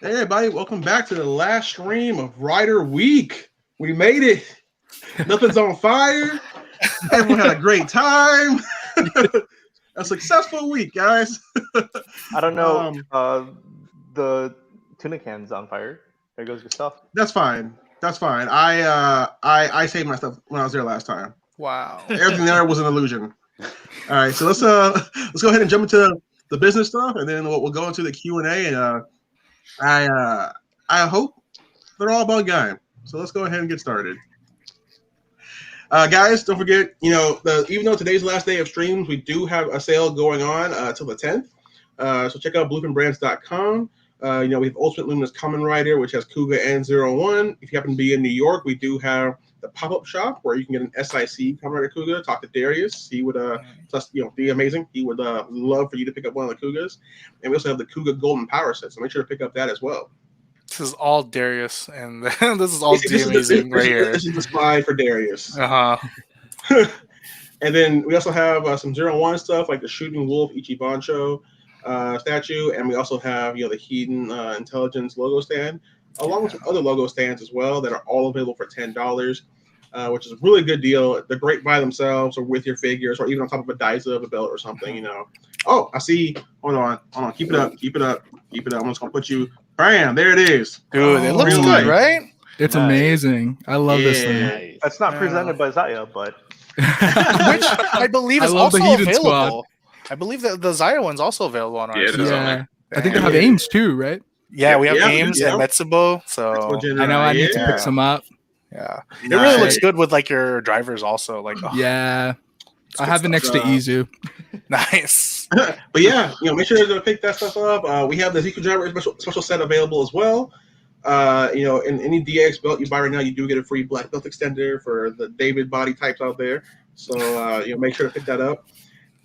Hey everybody, welcome back to the last stream of Rider Week. We made it. Nothing's on fire. Everyone had a great time. A successful week, guys. I don't know. The tuna can's on fire. There goes your stuff. That's fine. That's fine. I saved my stuff when I was there last time. Wow. Everything there was an illusion. All right, so let's go ahead and jump into the business stuff, and then we'll go into the Q&A. And I hope they're all about game. So let's go ahead and get started. Guys, don't forget, even though today's the last day of streams, we do have a sale going on till the 10th. So check out bluefinbrands.com. We have Ultimate Luminous Kamen Rider, which has Kuga and 01. If you happen to be in New York, we do have the pop-up shop where you can get an SIC Kamen Rider Kuga. Talk to Darius. He would be amazing. He would love for you to pick up one of the Kugas. And we also have the Kuga Golden Power set, so make sure to pick up that as well. This is all Darius, and this is all amazing right here. This is the slide for Darius. Uh-huh. And then we also have some 01 stuff like the Shooting Wolf Ichibancho statue, and we also have the Hidden Intelligence logo stand, along with some other logo stands as well that are all available for $10, which is a really good deal. They're great by themselves or with your figures, or even on top of a Daiza of a belt or something. Oh, I see. Hold on. Keep it up. I'm just gonna put you. Bam! There it is. Dude, it looks good, right? It's amazing. I love this thing. That's not presented by Zaya, but which I believe is also available. Squad. I believe that the Zaya one's also available on our Yeah. I think they have Ames too, right? Yeah, we have Ames and Metsubo, so I know I need to pick some up. Yeah. It really looks good with like your drivers also. Like yeah. I have it next to Izu. Nice. But yeah, make sure to pick that stuff up. We have the Zico driver special set available as well. In any DX belt you buy right now, you do get a free black belt extender for the David body types out there. So make sure to pick that up.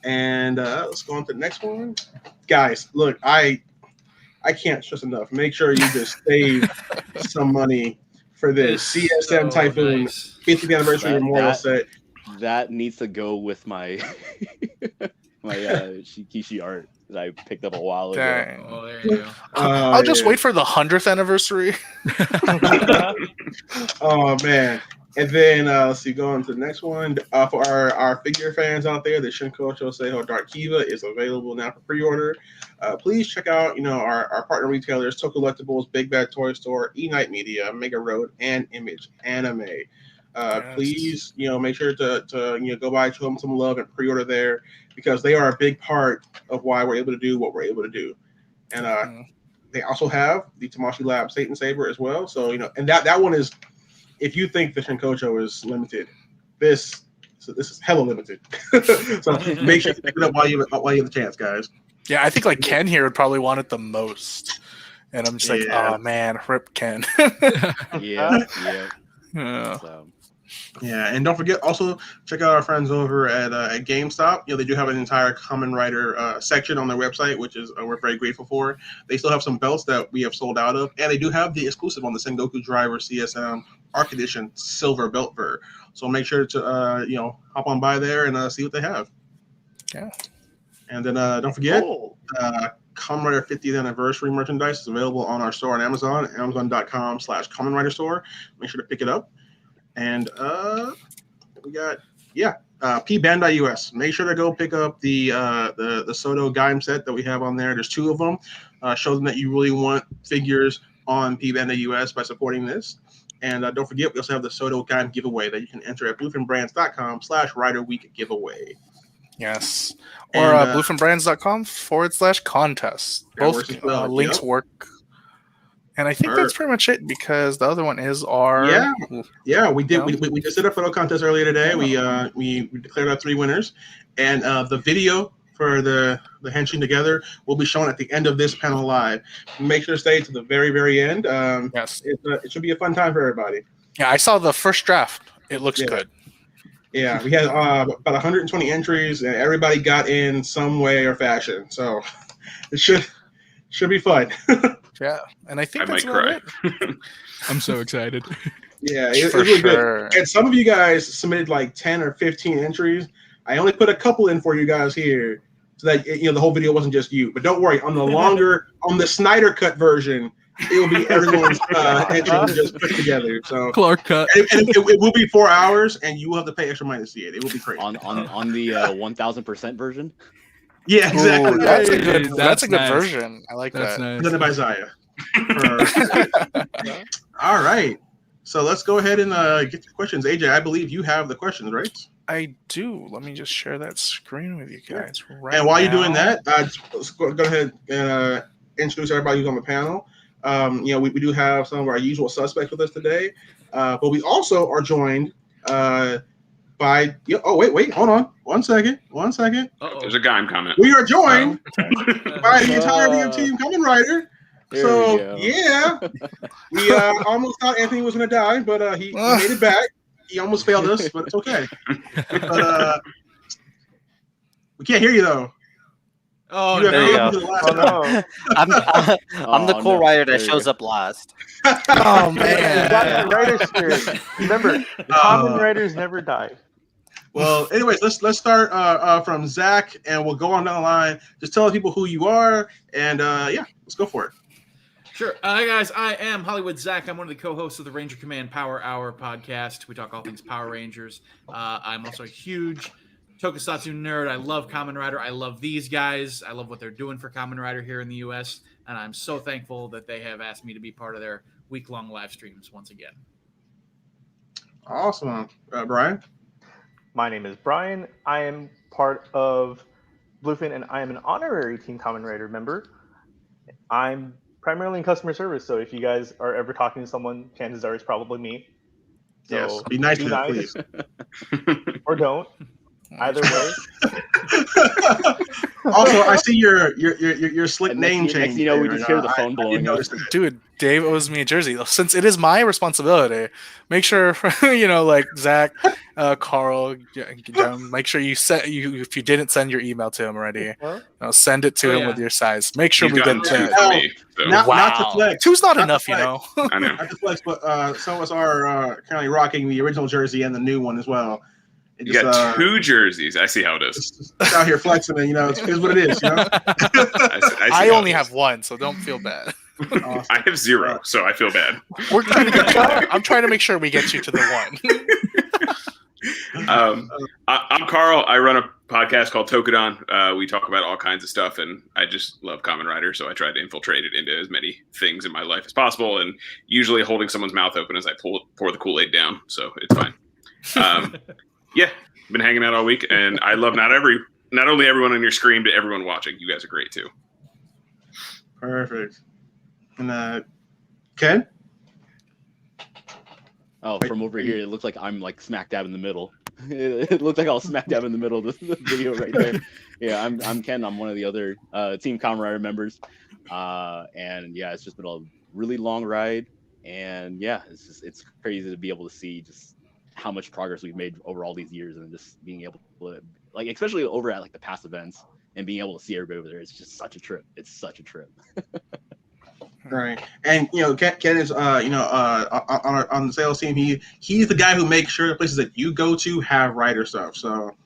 And let's go on to the next one. Guys, look, I can't stress enough. Make sure you just save some money for this CSM Typhoon 50th anniversary memorial set. That needs to go with my my Shikishi art that I picked up a while ago. Dang. Oh, there you go. I'll just wait for the 100th anniversary. Oh man. And then let's see, go on to the next one. For our figure fans out there, the Shinkocho Seiho Dark Kiva is available now for pre-order. Please check out our partner retailers, Tokyo Collectibles, Big Bad Toy Store, E-Night Media, Mega Road, and Image Anime. Please, make sure to go by, show them some love, and pre-order there because they are a big part of why we're able to do what we're able to do. And they also have the Tamashii Lab Satan Saber as well. So and that one is, if you think the Shinkocho is limited, this is hella limited. So make sure to pick it up while you have the chance, guys. Yeah, I think like Ken here would probably want it the most, and I'm just like, oh man, rip Ken. Yeah. So. Yeah, and don't forget also check out our friends over at GameStop. They do have an entire Kamen Rider section on their website, which is we're very grateful for. They still have some belts that we have sold out of, and they do have the exclusive on the Sengoku Driver CSM Arc Edition Silver Belt Fur. So make sure to hop on by there and see what they have. Yeah, and then don't forget. Kamen Rider 50th anniversary merchandise is available on our store on Amazon, amazon.com/Kamen Rider store. Make sure to pick it up. And we got P Bandai US. Make sure to go pick up the Soto Gaim set that we have on there. There's 2 of them. Show them that you really want figures on P Bandai US by supporting this. And don't forget, we also have the Soto Gaim giveaway that you can enter at bluefinbrands.com/Rider Week giveaway. Yes. Or bluefinbrands.com/contest. Both links work. And I think that's pretty much it because the other one is our we did we just did a photo contest earlier today. We declared our 3 winners, and the video for the henshin together will be shown at the end of this panel live. Make sure to stay to the very, very end. Yes, it should be a fun time for everybody. Yeah, I saw the first draft. It looks good. Yeah, we had about 120 entries, and everybody got in some way or fashion. So it should be fun. Yeah, and I think I might cry. I'm so excited. Yeah, it's really good. And some of you guys submitted like 10 or 15 entries. I only put a couple in for you guys here, so that the whole video wasn't just you. But don't worry, on the Snyder cut version, it will be everyone's henshin just put together. So Clark cut. and it will be 4 hours, and you will have to pay extra money to see it. It will be crazy. On the 1000% version. Yeah, exactly. Ooh, that's a Hey, good. that's That's a good nice. version. I like That's that. nice. Presented by Zaya. All right. So let's go ahead and get the questions. AJ, I believe you have the questions, right? I do. Let me just share that screen with you guys right And while now. you're doing that, let's go ahead and introduce everybody who's on the panel. We do have some of our usual suspects with us today, but we also are joined by. Oh, wait, hold on, one second. There's a Gaim comment. We are joined by the entirety of Team Kamen Rider. So yeah, we almost thought Anthony was going to die, but he made it back. He almost failed us, but it's okay. But we can't hear you though. Oh, There you go. no. I'm the cool rider that shows up last. Oh man, got the writer spirit. Remember, the common writers never die. Well, anyways, let's start from Zach, and we'll go on down the line. Just tell people who you are, and let's go for it. Sure. Hi, guys. I am Hollywood Zach. I'm one of the co-hosts of the Ranger Command Power Hour podcast. We talk all things Power Rangers. I'm also a huge Tokusatsu nerd. I love Kamen Rider. I love these guys. I love what they're doing for Kamen Rider here in the U.S., and I'm so thankful that they have asked me to be part of their week-long live streams once again. Awesome. Brian? My name is Brian. I am part of Bluefin, and I am an honorary Team Kamen Rider member. I'm primarily in customer service, so if you guys are ever talking to someone, chances are it's probably me. So yes, be nice to them, please. Or don't. Either way. Also, I see your slick name change. Next, we just hear the phone blowing up. dude, Dave owes me a jersey. Since it is my responsibility, make sure like Zach, Carl, make sure you if you didn't send your email to him already, send it to him with your size. Make sure we get that. Not to flex. Two's not enough, I know. Not to flex, but some of us are currently rocking the original jersey and the new one as well. You got two jerseys. I see how it is. It's out here flexing, and it's what it is. I only have one, so don't feel bad. Awesome. I have 0, so I feel bad. We're trying to get you there. I'm trying to make sure we get you to the one. I'm Carl. I run a podcast called Tokudon. We talk about all kinds of stuff, and I just love Kamen Rider, so I try to infiltrate it into as many things in my life as possible, and usually holding someone's mouth open as I pour the Kool-Aid down, so it's fine. Yeah, been hanging out all week, and I love not only everyone on your screen, but everyone watching. You guys are great too. Perfect. And Ken? Oh, from over here, it looks like I'm like smack dab in the middle. It looks like I'll smack dab in the middle of the video right there. Yeah, I'm Ken. I'm one of the other Team Kamen Rider members, and yeah, it's just been a really long ride, and yeah, it's crazy to be able to see just how much progress we've made over all these years, and just being able to especially over at the past events and being able to see everybody over there. It's just such a trip. It's such a trip. Right, and Ken is on the sales team. He's the guy who makes sure the places that you go to have rider stuff. So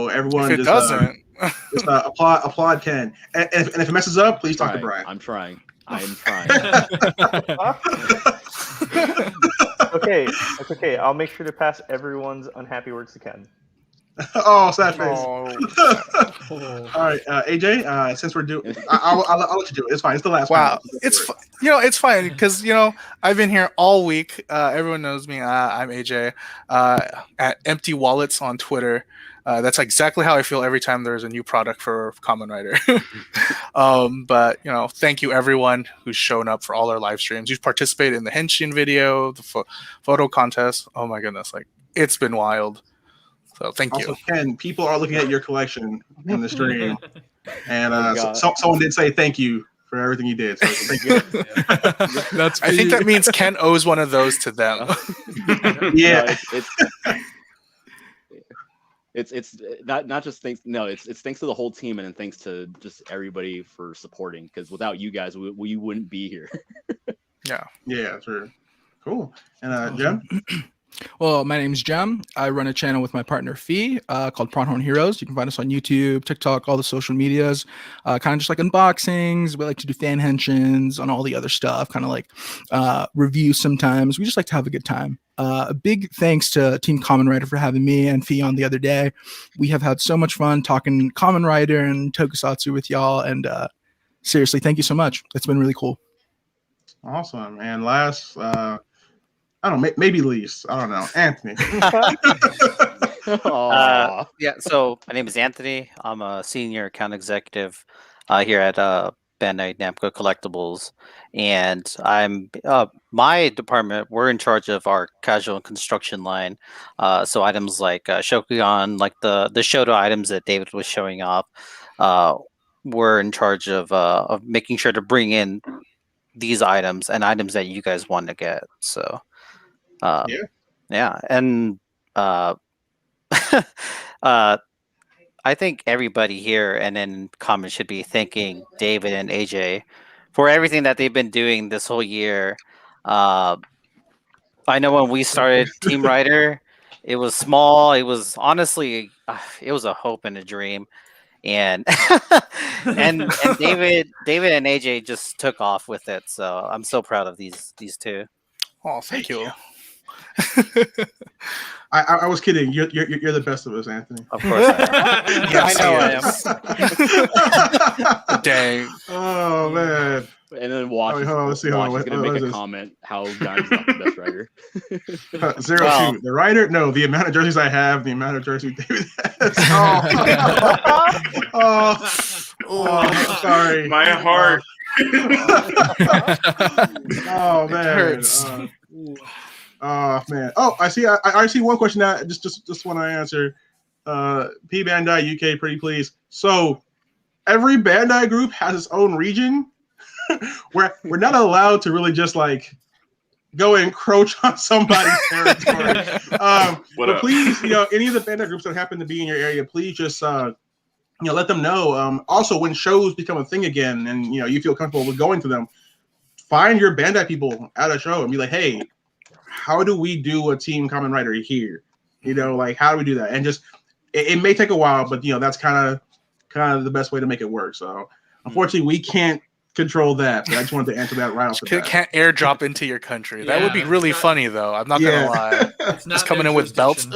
everyone if it doesn't, just applaud Ken. And if it messes up, please talk to Brian. I'm trying. I am trying. Okay, that's okay. I'll make sure to pass everyone's unhappy words to Ken. Oh, sad face. All right, AJ. Since we're doing, I'll let you do it. It's fine. It's the last. Wow, it's fine because I've been here all week. Everyone knows me. I'm AJ at Empty Wallets on Twitter. That's exactly how I feel every time there's a new product for Kamen Rider. But thank you everyone who's shown up for all our live streams. You've participated in the henshin video, the photo contest. Oh my goodness, it's been wild. So thank you. Ken, people are looking at your collection in the stream, and someone did say thank you for everything you did. So thank you. I think that means Ken owes one of those to them. Yeah. It's not just thanks. No, it's thanks to the whole team, and then thanks to just everybody for supporting. Because without you guys, we wouldn't be here. Yeah, true. Cool. And Jem? Well, my name's Jem. I run a channel with my partner Fee called Pronghorn Heroes. You can find us on YouTube, TikTok, all the social medias. Kind of just like unboxings. We like to do fan henshins on all the other stuff. Kind of like reviews sometimes. We just like to have a good time. A big thanks to Team Kamen Rider for having me and Fee on the other day. We have had so much fun talking Kamen Rider and Tokusatsu with y'all. And seriously, thank you so much. It's been really cool. Awesome. And last, I don't know, maybe least, I don't know, Anthony. Yeah, so my name is Anthony. I'm a senior account executive here at Bandai Namco Collectibles, and I'm my department. We're in charge of our casual and construction line. So items like Shokugan, like the Shoto items that David was showing off. We're in charge of making sure to bring in these items and items that you guys want to get. So yeah, and I think everybody here and in Kamen should be thanking David and AJ for everything that they've been doing this whole year. I know when we started Team Rider, it was small. It was honestly, it was a hope and a dream, and and David and AJ just took off with it. So I'm so proud of these two. Oh, thank you. I was kidding. You're the best of us, Anthony. Of course, Yes, I am. Dang. Oh man. And then watch. Hold on, let's see. Watch Hold is on, gonna what make is a this? comment how John's not the best writer. 0-2. The writer? No, the amount of jerseys I have, the amount of jerseys David has. Oh, sorry. My heart. Oh man. hurts. Oh man. Oh, I see. I see one question that just want to answer. P Bandai UK, pretty please. So every Bandai group has its own region. We're not allowed to really just like go and encroach on somebody's territory. But please, any of the Bandai groups that happen to be in your area, please just let them know. Also, when shows become a thing again, and you feel comfortable with going to them, find your Bandai people at a show and be like, hey, how do we do a Team Kamen Rider here? Like how do we do that? And just it may take a while, but that's kind of the best way to make it work. So unfortunately, we can't control that. But I just wanted to answer that right off the bat. Can't airdrop into your country. That would be really funny, though. I'm not gonna lie. It's not Just coming in with belts.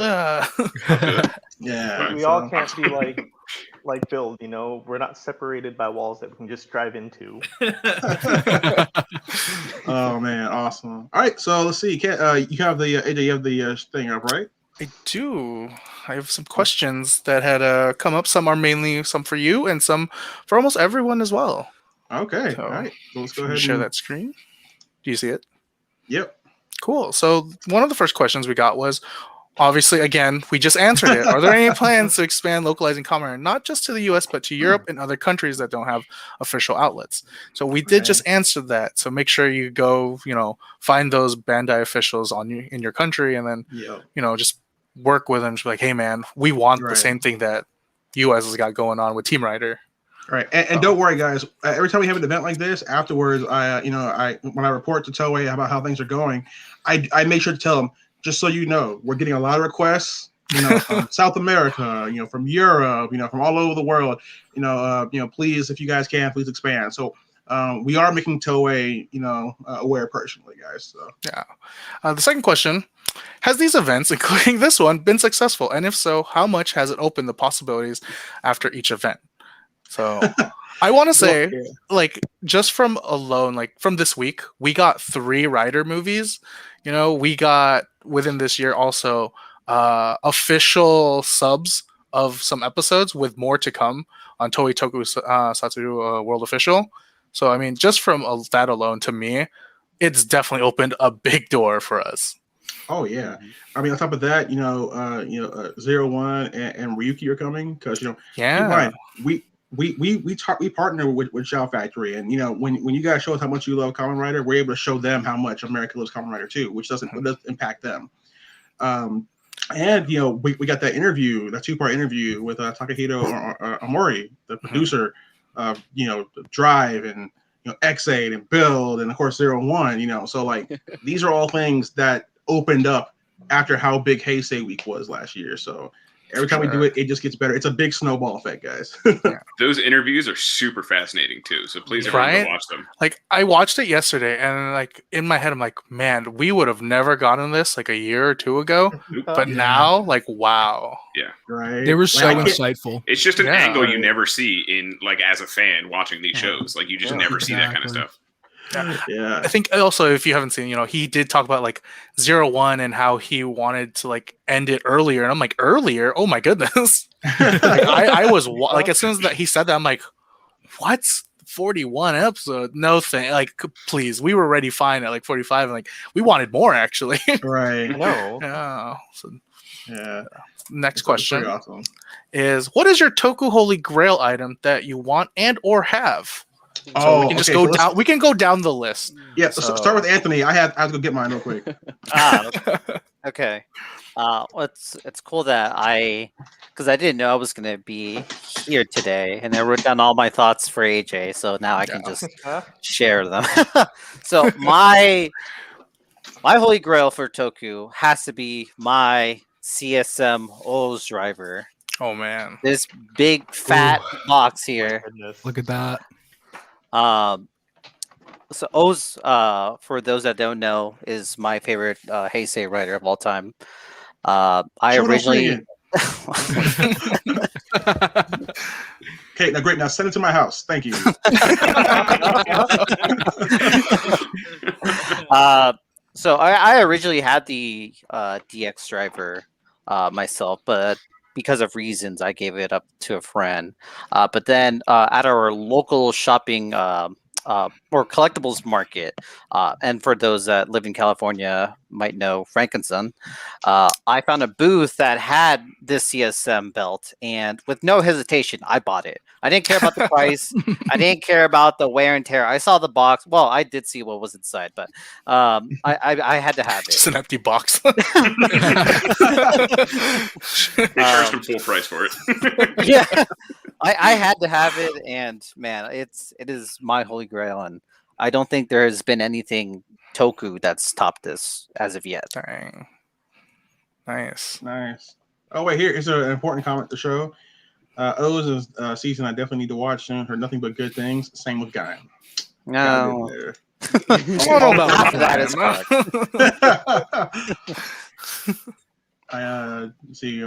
Yeah, We all can't be like Build, we're not separated by walls that we can just drive into. Oh man, awesome. All right, so let's see. You have the AJ, you have the thing up, right? I do. I have some questions that had come up. Some are mainly some for you, and some for almost everyone as well. Okay. So, all right. So let's go Can ahead you share and that screen? Do you see it? Yep. Cool. So one of the first questions we got was, obviously, again, we just answered it. Are there any plans to expand localizing Kamen not just to the US, but to Europe and other countries that don't have official outlets? So we did just answer that. So make sure you go, find those Bandai officials in your country, and then, just work with them. Just be like, hey, man, we want the same thing that US has got going on with Team Rider. All right, and don't worry, guys. Every time we have an event like this, afterwards, when I report to Toei about how things are going, I make sure to tell them, just so you know, we're getting a lot of requests, from South America, from Europe, from all over the world. Please, if you guys can, please expand. So we are making Toei, aware personally, guys. So yeah. The second question: has these events, including this one, been successful? And if so, how much has it opened the possibilities after each event? So I want to say, just from alone, from this week, we got 3 Rider movies. We got within this year also official subs of some episodes, with more to come on Toei Tokusatsu World Official. So I mean, just from that alone, to me, it's definitely opened a big door for us. Oh yeah, I mean, on top of that, 01 and Ryuki are coming because keep in mind, we partner with Shout Factory, and when you guys show us how much you love Kamen Rider, we're able to show them how much America loves Kamen Rider too, which doesn't impact them. And we got that interview, that 2-part interview with Takahito Amori, the producer of Drive and X8 and Build, and of course 01. So these are all things that opened up after how big Heisei Week was last year. So every time we do it, it just gets better. It's a big snowball effect, guys. Those interviews are super fascinating too. So please everyone Right? go watch them. Like I watched it yesterday, and like in my head, I'm like, man, we would have never gotten this like a year or two ago, but Yeah. now, like, wow. Yeah. Right. They were Like, so I can't- insightful. It's just an Yeah, angle you right. never see in like as a fan watching these shows. Like you just never see that kind of Exactly. stuff. Yeah. I think also, if you haven't seen, he did talk about like 01 and how he wanted to like end it earlier, and I'm like, earlier? Oh my goodness! Like I was like, as soon as that he said that, I'm like, what? 41 episode? No thing. Like, please, we were already fine at like 45, and like we wanted more actually. Right. No. Yeah. So Yeah. next It's pretty question awesome. is, what is your Toku Holy Grail item that you want and or have? So we can just go down. We can go down the list. Yeah. So- Start with Anthony. I have to go get mine real quick. Okay. It's cool that because I didn't know I was gonna be here today, and I wrote down all my thoughts for AJ, so now I can just share them. So my holy grail for Toku has to be my CSM O's driver. Oh man. This big fat box here. Look at that. So O's, for those that don't know, is my favorite Heisei writer of all time. I Show it originally. again. Okay, now great. Now send it to my house. Thank you. So I originally had the DX driver myself, but because of reasons, I gave it up to a friend. But then at our local shopping or collectibles market, and for those that live in California might know Frankenson, I found a booth that had this CSM belt, and with no hesitation, I bought it. I didn't care about the price. I didn't care about the wear and tear. I saw the box. Well, I did see what was inside, but I had to have it. Just an empty box. They charged him full price for it. Yeah, I had to have it, and man, it is my holy grail, and I don't think there has been anything Toku that's topped this as of yet. Dang. Nice. Nice. Oh wait, here is an important comment to show. O's is season I definitely need to watch soon. Heard nothing but good things. Same with Guy. No, I don't know about After that is Let's see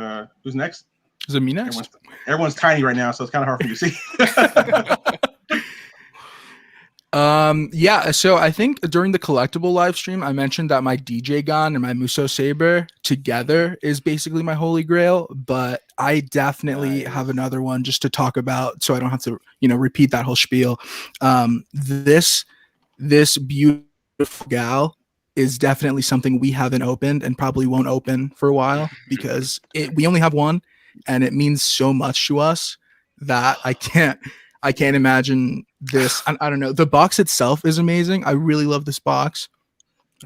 who's next. Is it me next? Everyone's tiny right now, so it's kind of hard for you to see. Yeah, so I think during the collectible live stream, I mentioned that my DJ gun and my Muso Saber together is basically my holy grail, but I definitely have another one just to talk about so I don't have to, repeat that whole spiel. This beautiful gal is definitely something we haven't opened and probably won't open for a while because we only have one and it means so much to us that I can't imagine this. I don't know. The box itself is amazing. I really love this box.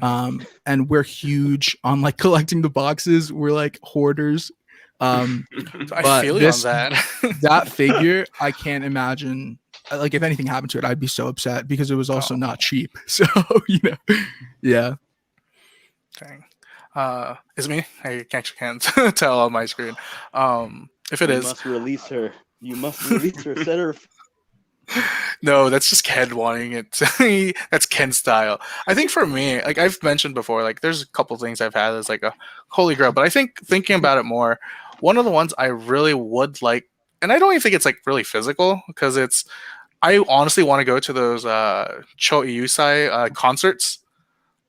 And we're huge on like collecting the boxes. We're like hoarders. I feel you on that. That figure, I can't imagine. Like if anything happened to it, I'd be so upset because it was also not cheap. So yeah. Dang. Is it me? I actually can't tell on my screen. If it You is, must release her. You must release her. Set her. no, that's just Ken wanting it. That's Ken style. I think for me, like I've mentioned before, like there's a couple things I've had as like a holy grail, but I think thinking about it more, one of the ones I really would like, and I don't even think it's like really physical because I honestly want to go to those Cho Iusai concerts.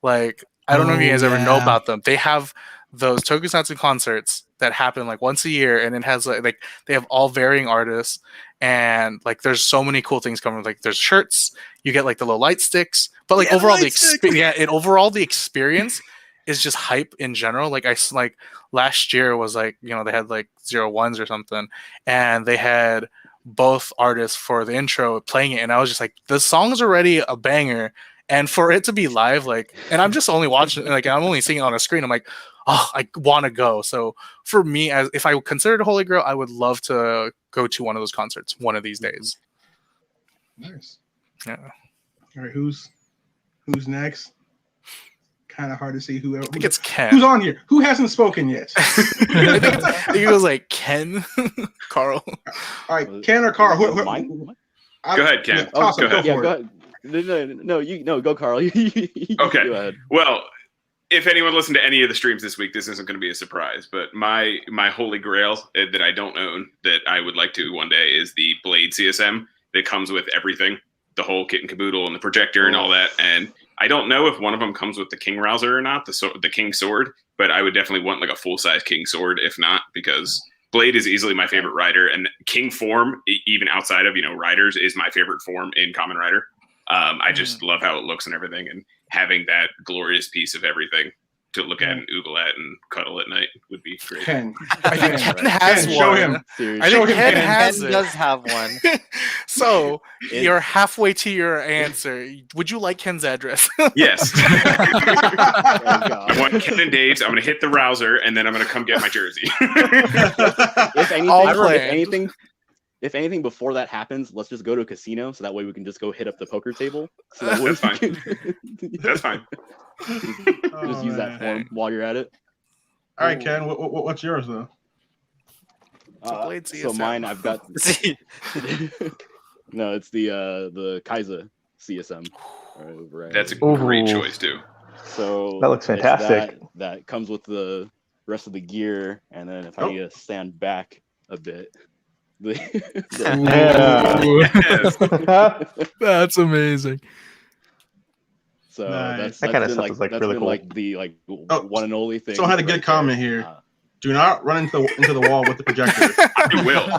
Like I don't know if you guys ever know about them. They have those tokusatsu concerts that happen like once a year, and it has like they have all varying artists, and like there's so many cool things coming. Like there's shirts, you get like the little light sticks, but like overall the experience is just hype in general. Like like last year was like they had like 01s or something, and they had both artists for the intro playing it, and I was just like, the song's already a banger. And for it to be live, like, and I'm just only watching, like, I'm only seeing it on a screen. I'm like, oh, I want to go. So for me, as if I considered a holy grail, I would love to go to one of those concerts one of these days. Nice. Yeah. All right, who's next? kind of hard to see who. I think it's Ken. Who's on here? Who hasn't spoken yet? I think it was like Ken, Carl. All right, Ken or Carl? Go ahead, Ken. Go ahead. Yeah, go ahead. No, go, Carl. Okay. Go ahead. Well, if anyone listened to any of the streams this week, this isn't going to be a surprise. But my holy grail that I don't own that I would like to one day is the Blade CSM that comes with everything, the whole kit and caboodle and the projector and all that. And I don't know if one of them comes with the King Rouser or not, the King Sword. But I would definitely want like a full size King Sword, if not, because Blade is easily my favorite rider, and King form, even outside of riders, is my favorite form in Kamen Rider. I just love how it looks and everything, and having that glorious piece of everything to look at and oogle at and cuddle at night would be great. Ken. I think Ken has one. Show him. I think Ken Ken has it. does have one. So you're halfway to your answer. Would you like Ken's address? Yes. Oh, I want Ken and Dave's. I'm going to hit the rouser, and then I'm going to come get my jersey. If anything, before that happens, let's just go to a casino, so that way we can just go hit up the poker table. So that That's fine. That's fine. Just use that form while you're at it. All right, Ken. What's yours though? Blade So CSM. mine, I've got. No, it's the Kaiser CSM. Right. That's a great choice too. So That looks it's fantastic. That comes with the rest of the gear, and then if I need to stand back a bit. That's amazing. So Nice. That kind of stuff is like really cool. Like the one and only thing. So I had a good comment here. Do not run into the wall with the projector. I will,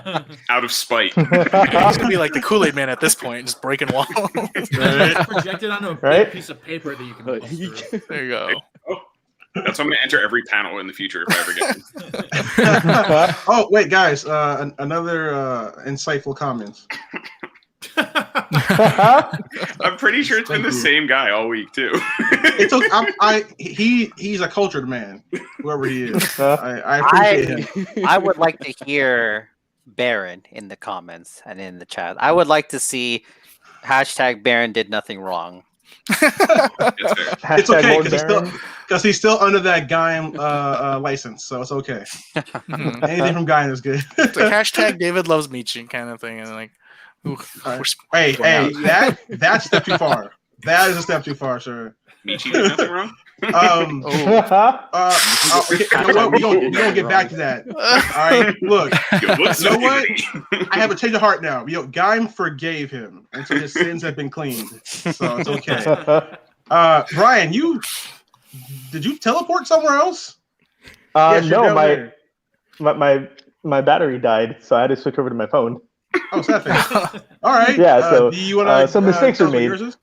out of spite. He's gonna be like the Kool-Aid Man at this point, just breaking walls. Projected onto a big piece of paper that you can. There you go. That's why I'm going to enter every panel in the future if I ever get it. Oh wait, guys! Another insightful comments. I'm pretty sure it's been the same guy all week too. It's okay. He's a cultured man, whoever he is. I appreciate him. I would like to hear Baron in the comments and in the chat. I would like to see hashtag Baron did nothing wrong. It's okay because he's still under that Gaim license, so it's okay. Anything from Gaim is good. It's like hashtag David loves Michi kind of thing, and like, ooh, hey, that's a step too far. That is a step too far, sir. Michi did nothing wrong. Okay, you know what? We're gonna get back to that. All right, look. You know what? I have a change of heart now. Gaim forgave him, and so his sins have been cleaned, so it's okay. Brian, did you teleport somewhere else? Yes, No, my battery died, so I had to switch over to my phone. Oh, sad thing. All right. Yeah, so do you wanna, some mistakes tell were us what made. yours is?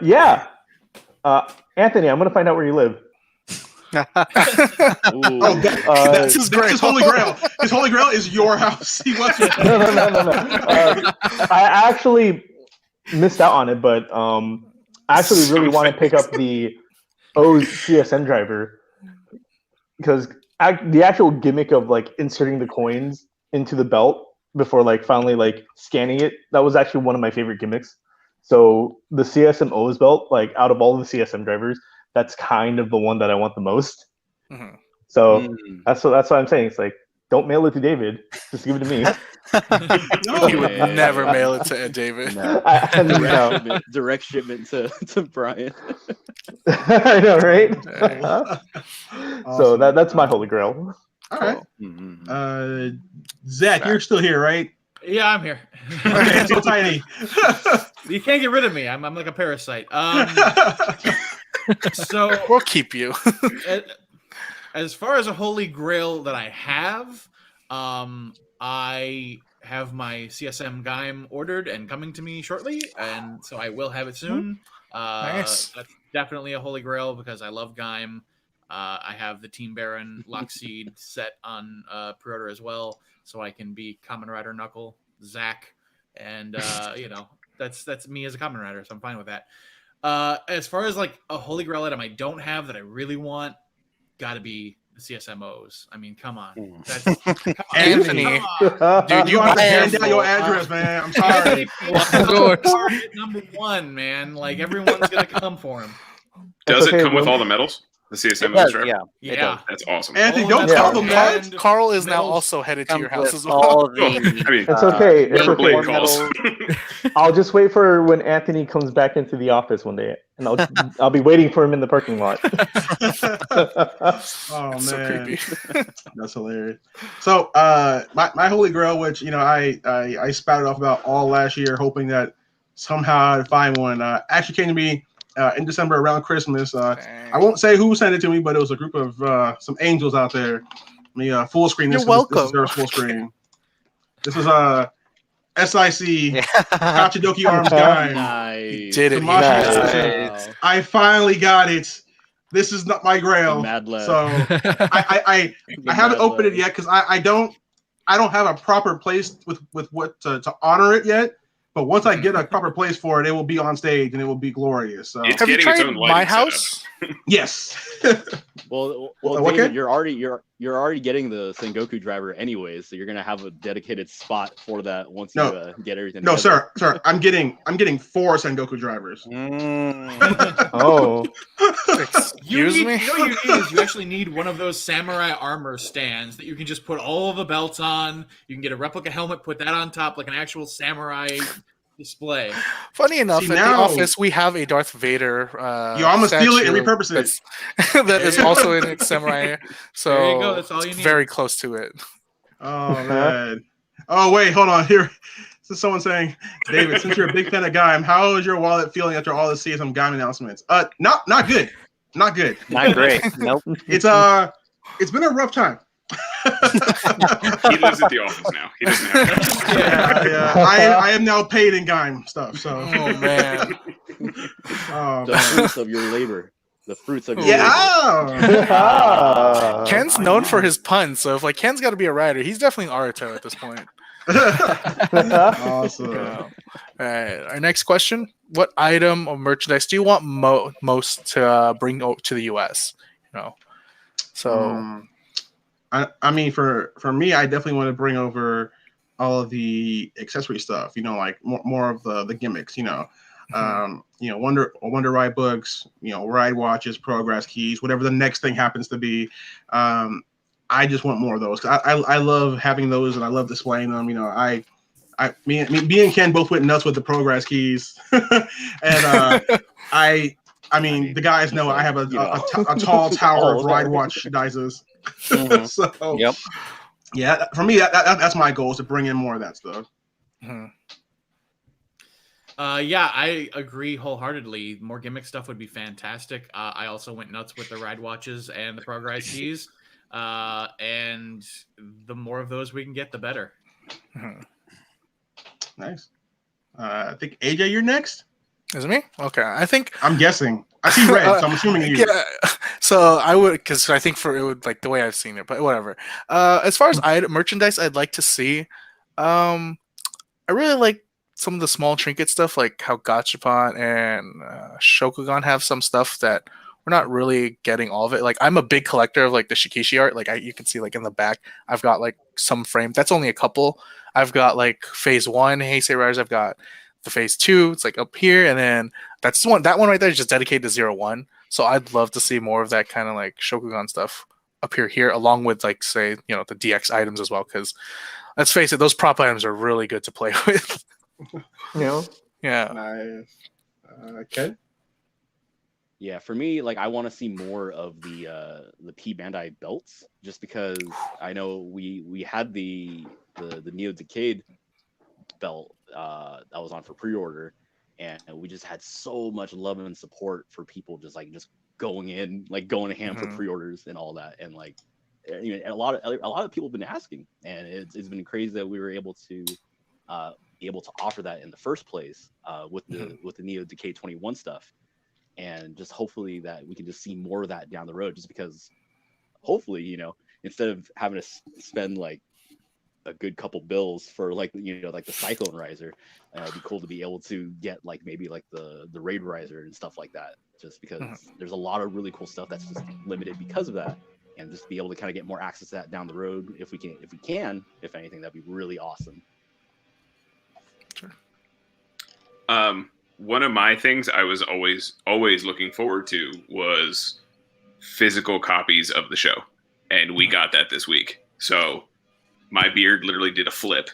Yeah. Anthony, I'm going to find out where you live. Oh, that's his holy grail. His holy grail is your house. He wants you. No. I actually missed out on it, but I actually really want to pick up the O's CSN driver because the actual gimmick of like inserting the coins into the belt before like finally like scanning it, that was actually one of my favorite gimmicks. So the CSM O's belt, like out of all the CSM drivers, that's kind of the one that I want the most. Mm-hmm. So that's what I'm saying. It's like, don't mail it to David. Just give it to me. He would never mail it to David. No. Direct shipment to Brian. I know, right? Awesome. So that's my holy grail. All right. Zach, you're still here, right? Yeah, I'm here. Okay, so tiny. You can't get rid of me. I'm like a parasite. So We'll keep you. as far as a holy grail that I have, I have my CSM Gaim ordered and coming to me shortly, and so I will have it soon. Nice. That's definitely a holy grail because I love Gaim. I have the Team Baron Lockseed set on pre-order as well, so I can be Kamen Rider Knuckle, Zach, and that's me as a Kamen Rider, so I'm fine with that. As far as like a holy grail item I don't have that I really want, gotta be the CSMOs. I mean, come on. Anthony, Dude, you have to hand down your address, man. I'm sorry. Number one, man. Like everyone's gonna come for him. Does okay, it come with well- all the medals? The CSM It medals, does, Trevor? yeah. It Yeah. does. That's awesome. Anthony, All don't the tell medals them Carl, that. and Carl is now medals also headed to your house With as well. all the I mean, It's okay. It's never okay. blade war calls. medals. I'll just wait for when Anthony comes back into the office one day, and I'll be waiting for him in the parking lot. Oh It's so man, creepy. that's hilarious. So, my holy grail, which I spouted off about all last year, hoping that somehow I'd find one, actually came to me in December around Christmas. I won't say who sent it to me, but it was a group of some angels out there. Let me full screen this. You're welcome. This deserves full screen. This was SIC Yeah. Kachidoki Arms guy. Nice. Did it. Tamashi Nice. Edition. Wow. I finally got it. This is not my grail. Mad lad. So I haven't opened it yet because I don't have a proper place with what to honor it yet. But once I get a proper place for it, it will be on stage and it will be glorious. So It's Have you getting its tried own my lighting house? yes. Well, What David, kid? you're already getting the Sengoku driver anyways, so you're gonna have a dedicated spot for that once you No. get everything. No, together. sir. I'm getting 4 Sengoku drivers. Mm. Oh, Excuse me? You know what you need is you actually need one of those samurai armor stands that you can just put all of the belts on. You can get a replica helmet, put that on top like an actual samurai display. Funny enough, See, at now- the office we have a Darth Vader. Yo, I'm gonna steal it and statue repurpose it. that's- that is There you also go. in its samurai. So There you go, that's all it's you need. very close to it. Oh man. Oh wait, hold on. Here, this is someone saying, David, since you're a big fan of Gaim, how is your wallet feeling after all the CSM Gaim announcements? Not good. Not good. Not great. Nope. It's been a rough time. He lives at the office now. He doesn't have. Yeah. I am now paid in Gaim stuff. So Oh man. The fruits of your labor. The fruits of your yeah. labor. Ken's known for his puns, so if like Ken's got to be a writer, he's definitely Aruto at this point. Awesome. Yeah. All right. Our next question: what item or merchandise do you want most to bring to the U.S.? You know, so I mean, for me, I definitely want to bring over all of the accessory stuff. You know, like more of the gimmicks. You know, Wonder Ride books. You know, ride watches, progress keys, whatever the next thing happens to be. I just want more of those. I love having those and I love displaying them. You know, me and Ken both went nuts with the progress keys, and I mean, the guys know I have a tall tower of ride watch dices. So, Yep. yeah, for me, that's my goal, is to bring in more of that stuff. Yeah, I agree wholeheartedly. More gimmick stuff would be fantastic. I also went nuts with the ride watches and the progress keys. And the more of those we can get, the better. Nice. I think AJ, you're next. Is it me? Okay, I think I'm guessing. I see red, so I'm assuming you. Yeah, so I would, because I think it would, like the way I've seen it, but whatever. As far as merchandise, I'd like to see. I really like some of the small trinket stuff, like how Gachapon and Shokugan have some stuff that we're not really getting all of it. Like, I'm a big collector of like the Shikishi art. Like, you can see like in the back, I've got like some frame. That's only a couple. I've got like Phase 1 Heisei Riders. I've got the Phase 2. It's like up here, and then that one right there is just dedicated to 01. So I'd love to see more of that kind of like Shokugan stuff up here, along with like, say, the DX items as well. Because let's face it, those prop items are really good to play with. Yeah. Nice. Ken? Yeah, for me, like, I want to see more of the P Bandai belts, just because I know we had the Neo Decade belt that was on for pre-order, and we just had so much love and support for people just going ham for pre-orders and all that, and like, a lot of people have been asking, and it's been crazy that we were able to offer that in the first place with the Neo Decade 21 stuff. And just hopefully that we can just see more of that down the road, just because hopefully, instead of having to spend like a good couple bills for like the Cyclone Riser, it'd be cool to be able to get like maybe like the Raid Riser and stuff like that, just because there's a lot of really cool stuff that's just limited because of that, and just be able to kind of get more access to that down the road if if anything, that'd be really awesome. Sure. one of my things I was always looking forward to was physical copies of the show, and we got that this week. So my beard literally did a flip.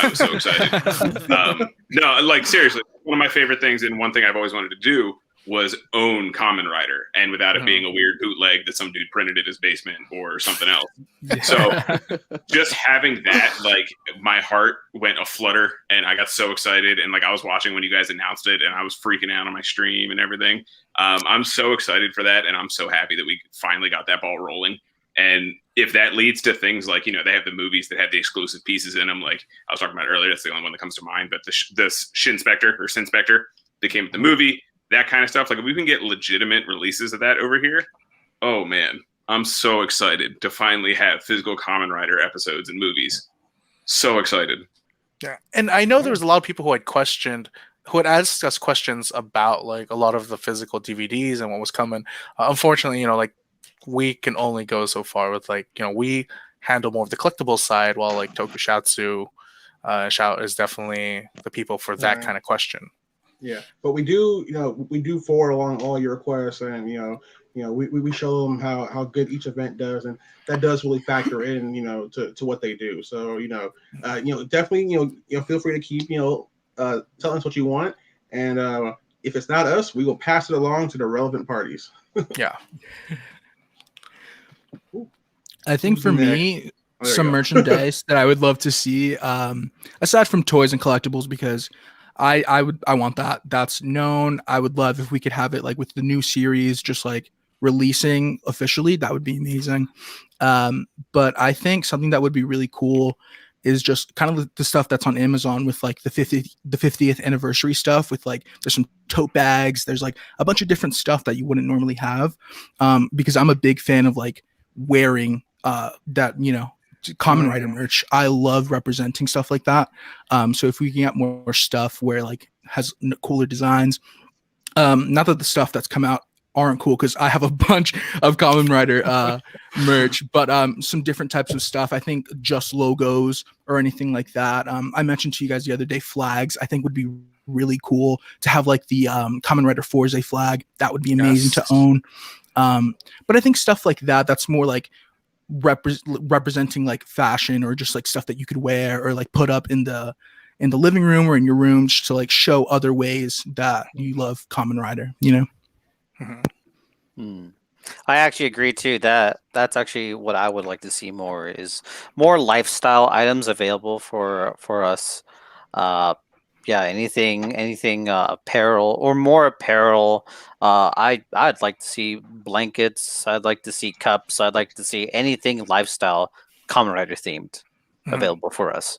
I was so excited. No, like seriously, one of my favorite things and one thing I've always wanted to do was own Kamen Rider, and without it being a weird bootleg that some dude printed in his basement or something else. So just having that, like, my heart went aflutter, and I got so excited. And like, I was watching when you guys announced it, and I was freaking out on my stream and everything. I'm so excited for that, and I'm so happy that we finally got that ball rolling. And if that leads to things like, they have the movies that have the exclusive pieces in them, like I was talking about earlier, that's the only one that comes to mind, but the Shin Spectre or Sin Spectre that came with the movie, that kind of stuff. Like, if we can get legitimate releases of that over here, oh man, I'm so excited to finally have physical Kamen Rider episodes and movies. So excited. Yeah, and I know there was a lot of people who had asked us questions about like a lot of the physical DVDs and what was coming. Unfortunately, like we can only go so far with like, we handle more of the collectibles side, while like Tokusatsu, Shout is definitely the people for that kind of question. Yeah, but we do forward along all your requests, and we show them how good each event does, and that does really factor in to what they do. So definitely feel free to keep telling us what you want, and if it's not us, we will pass it along to the relevant parties. Yeah. I think for me, some merchandise that I would love to see, aside from toys and collectibles, because I want that. That's known. I would love if we could have it like with the new series, just like releasing officially. That would be amazing. But I think something that would be really cool is just kind of the stuff that's on Amazon with like the 50th anniversary stuff, with like there's some tote bags, there's like a bunch of different stuff that you wouldn't normally have. Because I'm a big fan of like wearing that Kamen Rider merch. I love representing stuff like that. So if we can get more stuff where like has cooler designs, not that the stuff that's come out aren't cool, because I have a bunch of Kamen Rider merch, but some different types of stuff. I think just logos or anything like that. I mentioned to you guys the other day, flags I think would be really cool to have, like the Kamen Rider Forza flag. That would be amazing to own. But I think stuff like that's more like representing like fashion, or just like stuff that you could wear or like put up in the living room or in your room, just to like show other ways that you love Kamen Rider, I actually agree too. That's actually what I would like to see more, is more lifestyle items available for us. Anything apparel, or more apparel. I'd like to see blankets. I'd like to see cups. I'd like to see anything lifestyle Kamen Rider themed available for us.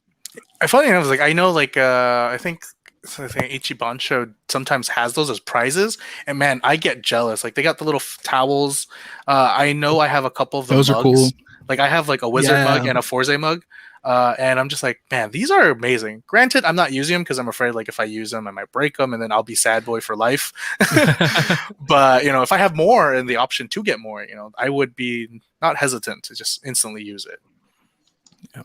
Funny enough, like I know, like I think Ichiban Show sometimes has those as prizes, and man, I get jealous. Like they got the little towels. I know I have a couple of those. Those are cool. Like I have like a Wizard mug and a Forza mug. And I'm just like, man, these are amazing. Granted, I'm not using them because I'm afraid like if I use them, I might break them, and then I'll be sad boy for life. But if I have more and the option to get more, I would be not hesitant to just instantly use it. Yeah.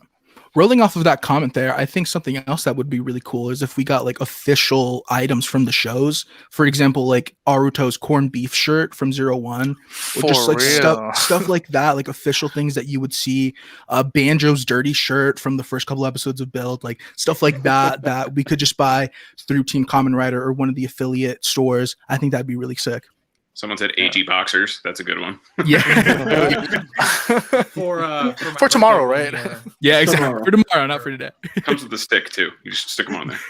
Rolling off of that comment there, I think something else that would be really cool is if we got like official items from the shows. For example, like Aruto's corned beef shirt from 01, or just like stuff like that, like official things that you would see. Banjo's dirty shirt from the first couple episodes of Build, like stuff like that that we could just buy through Team Kamen Rider or one of the affiliate stores. I think that'd be really sick. Someone said AG boxers. That's a good one. Yeah. for tomorrow, right? Yeah, exactly. For tomorrow, not for today. Comes with the stick too. You just stick them on there.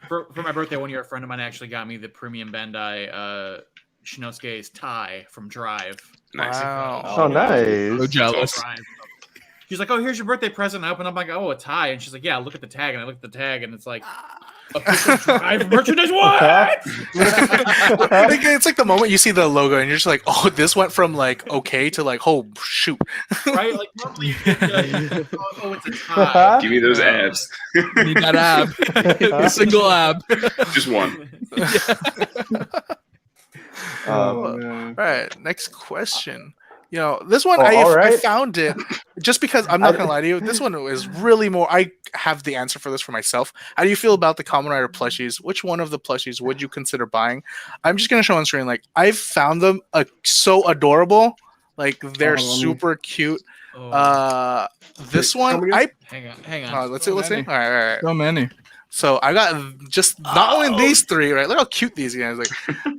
For my birthday one year, a friend of mine actually got me the premium Bandai Shinosuke's tie from Drive. Nice. Wow. Oh, nice. So jealous. She's like, "Oh, here's your birthday present." I open up, like, "Oh, a tie," and she's like, "Yeah, look at the tag." And I look at the tag, and it's like, official Drive merchandise. What? It's like the moment you see the logo, and you're just like, "Oh, this went from like okay to like, oh shoot." Right? Like normally, oh, it's a tie. Give me those abs. Need that ab. A single ab. Just one. All right. Next question. You know, this one Oh, I alright. found it just because I'm not gonna lie to you. This one is really more. I have the answer for this for myself. How do you feel about the Kamen Rider plushies? Which one of the plushies would you consider buying? I'm just gonna show on screen. Like I've found them so adorable. Like they're let me- super cute. Oh, This one Come I hang on. let's see. Let's see. many. All right. So many. So I got just not only these three, right? Look how cute these guys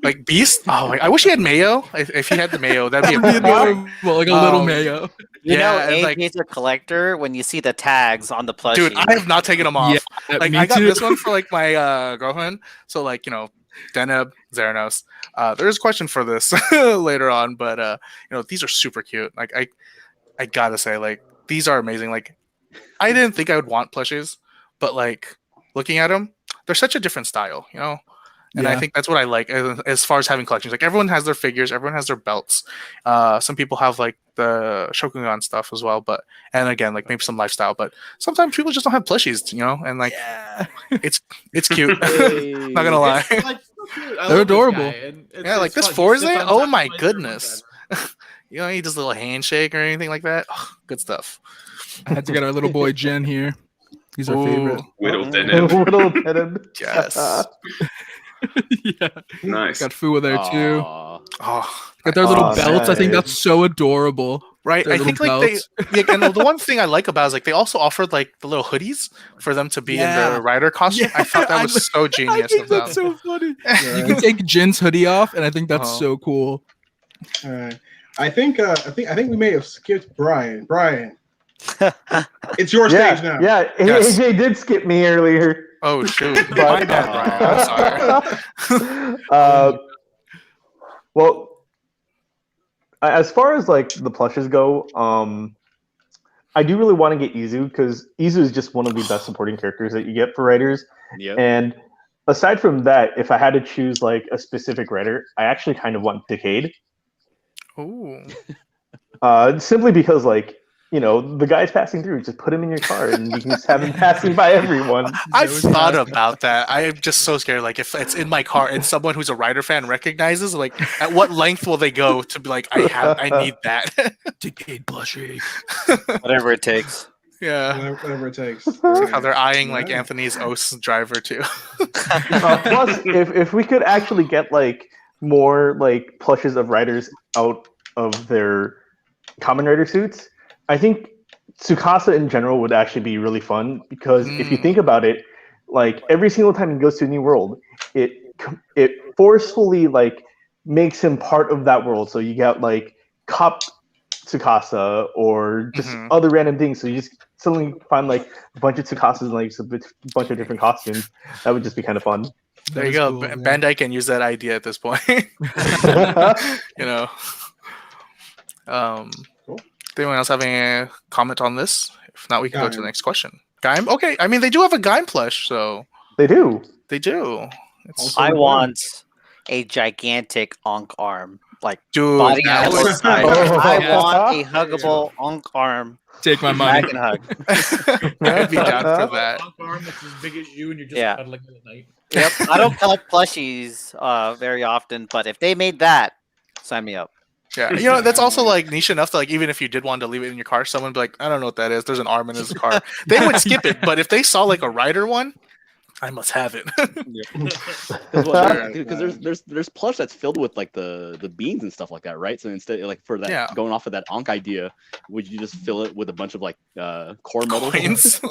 like Beast. Oh, I wish he had mayo. If he had the mayo, that'd be That'd be amazing. adorable, like a little Um, mayo. You know, Yeah, and, like- AJ's a collector when you see the tags on the plushie. Dude, I have not taken them off. Like me I got too. this one for like my girlfriend. So like Deneb, Zeranos. There's a question for this later on, but these are super cute. Like I gotta say, like these are amazing. Like I didn't think I would want plushies, but like looking at them, they're such a different style, And I Yeah. think that's what I like as far as having collections. Like everyone has their figures, everyone has their belts. Some people have like the Shokugan stuff as well, and again, like maybe some lifestyle. But sometimes people just don't have plushies, and like it's cute. Hey. Not gonna lie. It's, like, so cute. I They're love this adorable. guy, and it's- Yeah, like it's this fun. He sits Forza. on Oh top my of goodness. He does a little handshake or anything like that. Oh, good stuff. I had to get our little boy Jen here. He's our Ooh. favorite. Whittle Mm. Deneb. Little Deneb. Yes. Yeah. Nice. Got Fuwa there too. Aw. Oh, Got their little Aw, belts. I think nice. that's so adorable. right. Their I think little like belts. and the one thing I like about it is like they also offered like the little hoodies for them to be in Yeah. the rider costume. I thought that I- was so I genius think of them. that's so funny. You Right. can take Jin's hoodie off, and I think that's Uh-huh. so cool. All right. I think we may have skipped Brian. Brian, it's your Yeah, stage now. yeah. Yes. AJ did skip me earlier. Oh shoot! But- My bad, Brian. I'm sorry. Well, as far as like the plushes go, I do really want to get Izu because Izu is just one of the best supporting characters that you get for writers. Yep. And aside from that, if I had to choose like a specific writer, I actually kind of want Decade. Ooh. Simply because like the guy's passing through, just put him in your car and you can just have him passing by everyone. I've always thought passing. about that. I am just so scared. Like if it's in my car and someone who's a Rider fan recognizes, like at what length will they go to be like, I need that. Decade plushie. Whatever it takes. Yeah. Whatever it takes. How they're eyeing like Yeah. Anthony's OS driver too. Plus, if we could actually get like more like plushes of writers out of their Kamen Rider suits, I think Tsukasa in general would actually be really fun because if you think about it, like every single time he goes to a new world, it forcefully like makes him part of that world. So you get like Cop Tsukasa or just Mhm. other random things. So you just suddenly find like a bunch of Tsukasas and like a bunch of different costumes. That would just be kind of fun. There you go. Bandai can use that idea at this point. you know. Cool. Anyone else having a comment on this? If not, we can go to the Gaim. next question. Gaim? Okay. I mean, they do have a Gaim plush, so They do. they do. It's Also- I want a gigantic Onk arm, like dude. body that on was- both sides. Oh. I want a huggable Onk arm. Take my I money. can hug. I'd be down for that. Long arm that's as big as you, and you're just Yeah. cuddling it at night. Yep. I don't collect plushies very often, but if they made that, sign me up. Yeah, that's also like niche enough that like even if you did want to leave it in your car, someone would be like, I don't know what that is. There's an arm in his car. They would skip it, but if they saw like a rider one, I must have it. Because there's plush that's filled with like the beans and stuff like that, right? So instead, like for that, Yeah. going off of that Ankh idea, would you just fill it with a bunch of like core metal Coins,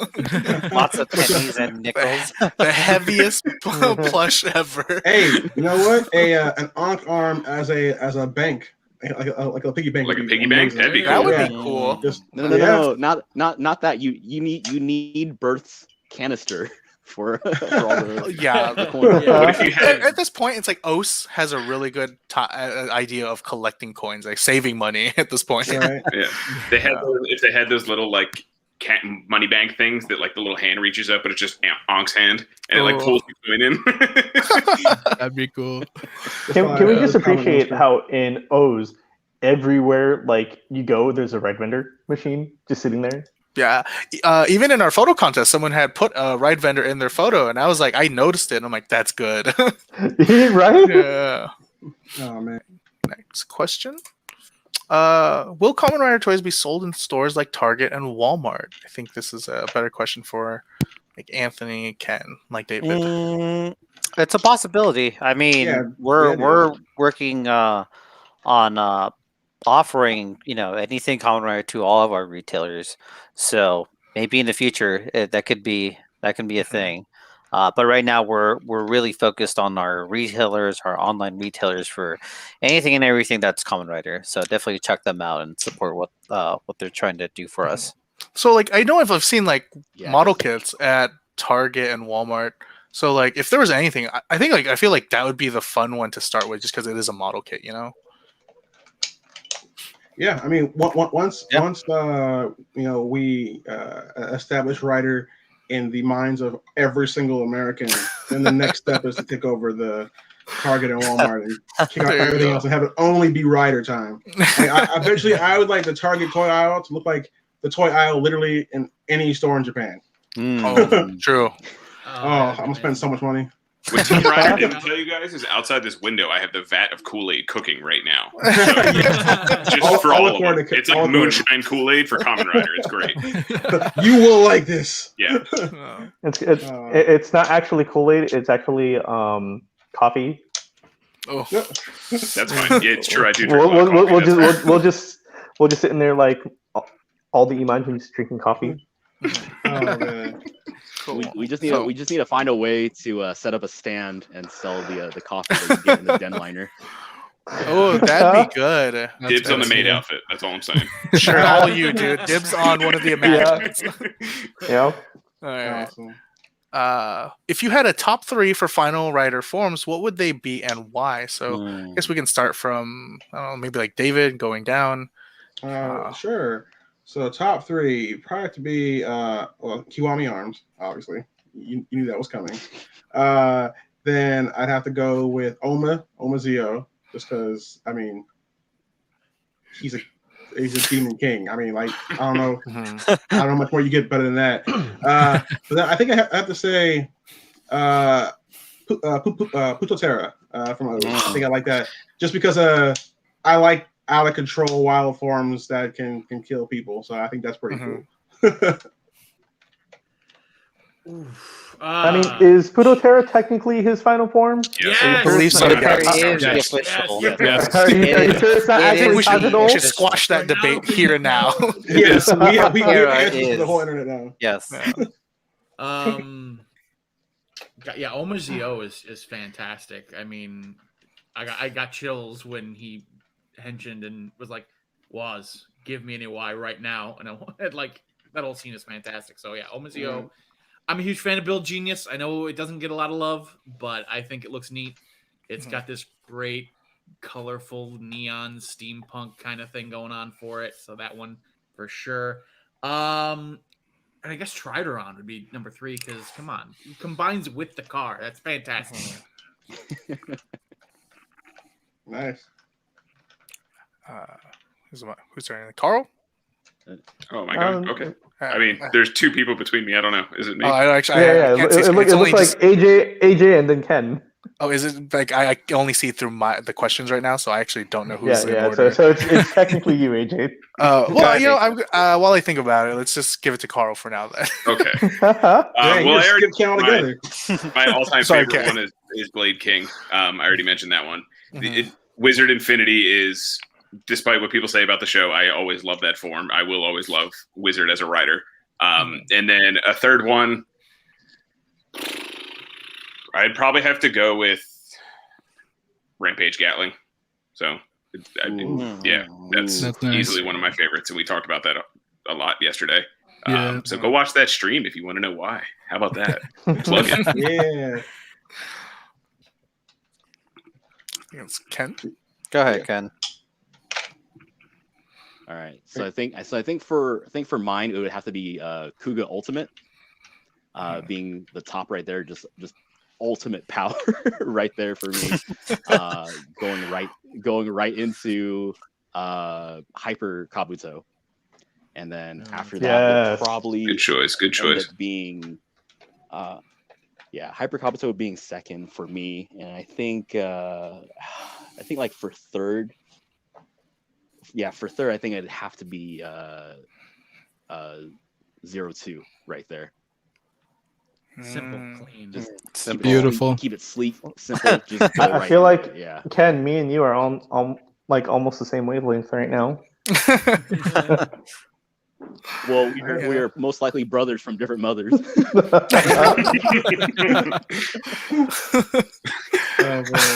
Lots of pennies and nickels. the heaviest plush ever. Hey, you know what? An Ankh arm as a bank, like a piggy bank. Like a would be piggy bank? amazing. That'd be That would Yeah. be cool. Just No, not that. You need Birth's canister for all the Yeah. coins. Yeah. What if you had At this point, it's like OS has a really good idea of collecting coins, like saving money at this point. right. Yeah, they had if they had those little like money bank things that like the little hand reaches up, but it's just Ank's hand and it like Oh. pulls the coin in. That'd be cool. Can we just That's common appreciate monster. how in O's everywhere like you go, there's a ride vendor machine just sitting there. Yeah. Even in our photo contest, someone had put a ride vendor in their photo, and I was like, I noticed it. And I'm like, that's good. Right? Yeah. Oh man. Next question. Will Kamen Rider toys be sold in stores like Target and Walmart? I think this is a better question for like Anthony, Ken, like David. It's a possibility. I mean, Yeah, we're working on offering anything Kamen Rider to all of our retailers. So maybe in the future that can be a thing. But right now we're really focused on our retailers, our online retailers for anything and everything that's Kamen Rider. So definitely check them out and support what they're trying to do for us. So like I know if I've seen like Yeah, model 'cause- kits at Target and Walmart. So like if there was anything, I think like I feel like that would be the fun one to start with, just because it is a model kit, you know. Yeah, I mean, once Yeah. we establish Ryder in the minds of every single American, then the next step is to take over the Target and Walmart and kick out There you everything go. else and have it only be Ryder time. Like, eventually, I would like the Target toy aisle to look like the toy aisle literally in any store in Japan. Oh, true. Oh, I'm gonna spend so much money. What Team Ryder didn't tell you guys is outside this window, I have the vat of Kool-Aid cooking right now. So, just for all of them. It's like moonshine Kool-Aid for Kamen Rider. It's great. You will like this. Yeah. It's not actually Kool-Aid. It's actually coffee. Oh, That's fine. Yeah, it's true. I do drink We'll, a lot of we'll, coffee. we'll That's just fine. we'll just sit in there like all the Imagines drinking coffee. Oh man. cool. We just need So- we just need to find a way to set up a stand and sell the coffee that you get in the den liner. Oh, that'd be good. That's Dibs on the fancy. maid outfit. That's all I'm saying. Sure, all you, dude. Dibs on one of the Imagines. Yeah. All right. Awesome. If you had a top 3 for Final Rider forms, what would they be and why? So I guess we can start from I don't know, maybe like David going down. Sure. So top 3 probably have to be Kiwami arms, obviously. You knew that was coming. Then I'd have to go with Oma Zio, just because I mean he's a demon king. I mean, like I don't know how much more you get better than that. But then I think I have to say Putotera from O's. I think I like that just because I like out of control wild forms that can kill people. So I think that's pretty cool. I mean, is Putotera technically his final form? Yes. I believe so. Putotera is the Yes. official. Yes. Are you sure it's not It actually is. we should Tajidol? squash that debate here and now. Yes, we have Putotera answers to the is- whole internet now. Yes. Yeah, Omazio is fantastic. I mean, I got chills when he henshined and was like, "Waz, give me an Y right now," and I like that whole scene is fantastic. So yeah, Omazio. I'm a huge fan of Build Genius. I know it doesn't get a lot of love, but I think it looks neat. It's got this great, colorful neon steampunk kind of thing going on for it. So that one for sure. And I guess Trideron would be number 3 because come on, it combines with the car. That's fantastic. Nice. Who's starting? Carl? Oh my god. Okay. I mean, there's 2 people between me. I don't know. Is it me? Oh, I actually, Yeah, I can't see. it It's only looks like AJ, and then Ken. Oh, is it like I only see through the questions right now, so I actually don't know who's in Yeah. order. So it's technically you, AJ. Well, you know, while I think about it, let's just give it to Carl for now. Then. Okay. Dang, Well, you I already skip Ken altogether. my all-time Sorry, favorite Ken. one is Blade King. I already mentioned that one. Wizard Infinity is, despite what people say about the show, I always love that form. I will always love Wizard as a writer. And then a third one, I'd probably have to go with Rampage Gatling. So, yeah, that's That's nice. easily one of my favorites, and we talked about that a lot yesterday. Yeah. So go watch that stream if you want to know why. How about that? Plug it. Yeah. It's Ken. Go ahead, Ken. All right. So I think for mine it would have to be Kuga Ultimate, being the top right there, just ultimate power right there for me. Going right into Hyper Kabuto, and then after that would probably Good choice. Good end choice. up being Hyper Kabuto being second for me, and I think like for third for third, I think it'd have to be 02 right there. Simple, Mm. clean. Just Simple. Beautiful. Keep it sleek, simple. Just go I right feel in. like Yeah. Ken, me and you are on like almost the same wavelength right now. Well, Yeah. we're most likely brothers from different mothers.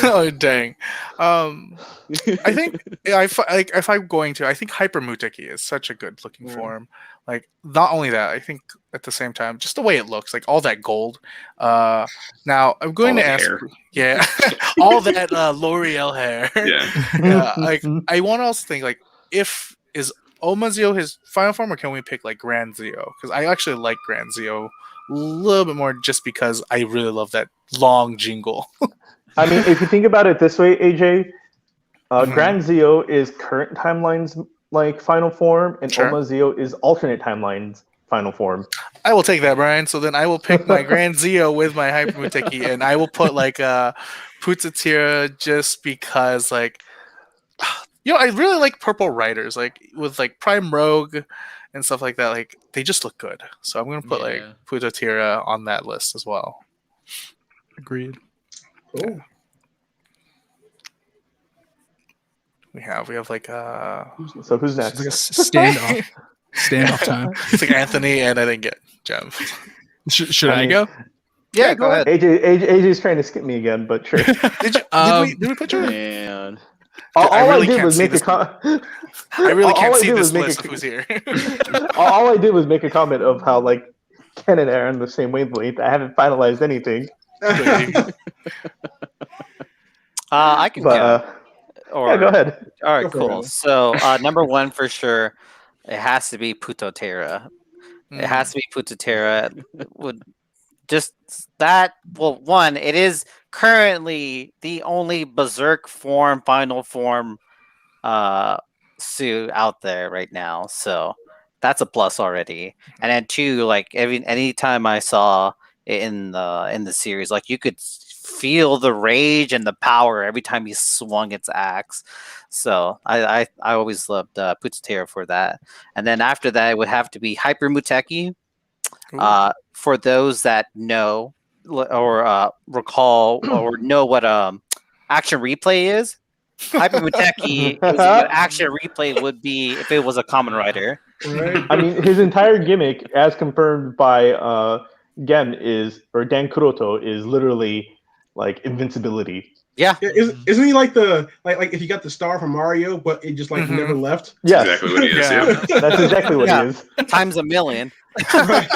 Oh dang. I think if I'm going to, I think Hyper Muteki is such a good looking form. Like not only that, I think at the same time, just the way it looks, like all that gold. Now I'm going All to that ask, hair. yeah, all that L'Oreal hair. Yeah. Yeah, like I want to also think like if is Omazeo his final form, or can we pick like Grand Zeo? Because I actually like Grand Zeo a little bit more, just because I really love that long jingle. I mean, if you think about it this way, AJ, Mhm. Grand Zeo is current timeline's like final form, and Sure. Omazeo is alternate timeline's final form. I will take that, Brian. So then I will pick my Grand Zeo with my Hyper Muteki, and I will put like Putatira, just because like I really like purple riders, like with like Prime Rogue and stuff like that. Like they just look good. So I'm gonna put like Yeah. Putatira on that list as well. Agreed. Cool. We have like So who's It's like a next? standoff time. it's like Anthony, and I didn't get Gem. Should I I mean- go? Yeah, go ahead. AJ's trying to skip me again, but sure. Did we put your? Man, all I I really did can't was see make a this. comment. I really can't all I see did this was make list a- of who's here. all I did was make a comment of how like Ken and Aaron the same wavelength. I haven't finalized anything, I can but count. Or yeah, go ahead. all right, Go for it, cool. Alan. So number one for sure, it has to be Putoterra. It has to be Putoterra. Would just that. Well, one, it is currently the only Berserk form, final form, suit out there right now. So that's a plus already. And then two, like anytime I saw it in the series, like you could feel the rage and the power every time he swung its axe. So I always loved Putsutera for that. And then after that, it would have to be Hyper Muteki. For those that know or recall or know what action replay is, Hyper Muteki is what action replay would be if it was a common rider. Right. I mean, his entire gimmick, as confirmed by Dan Kuroto, is literally like invincibility. Yeah. Yeah, isn't he like the like if you got the star from Mario, but it just like Mhm. never left? Yes, Exactly what he is. Yeah. Yeah. that's exactly what Yeah. he is. Times a million. Right.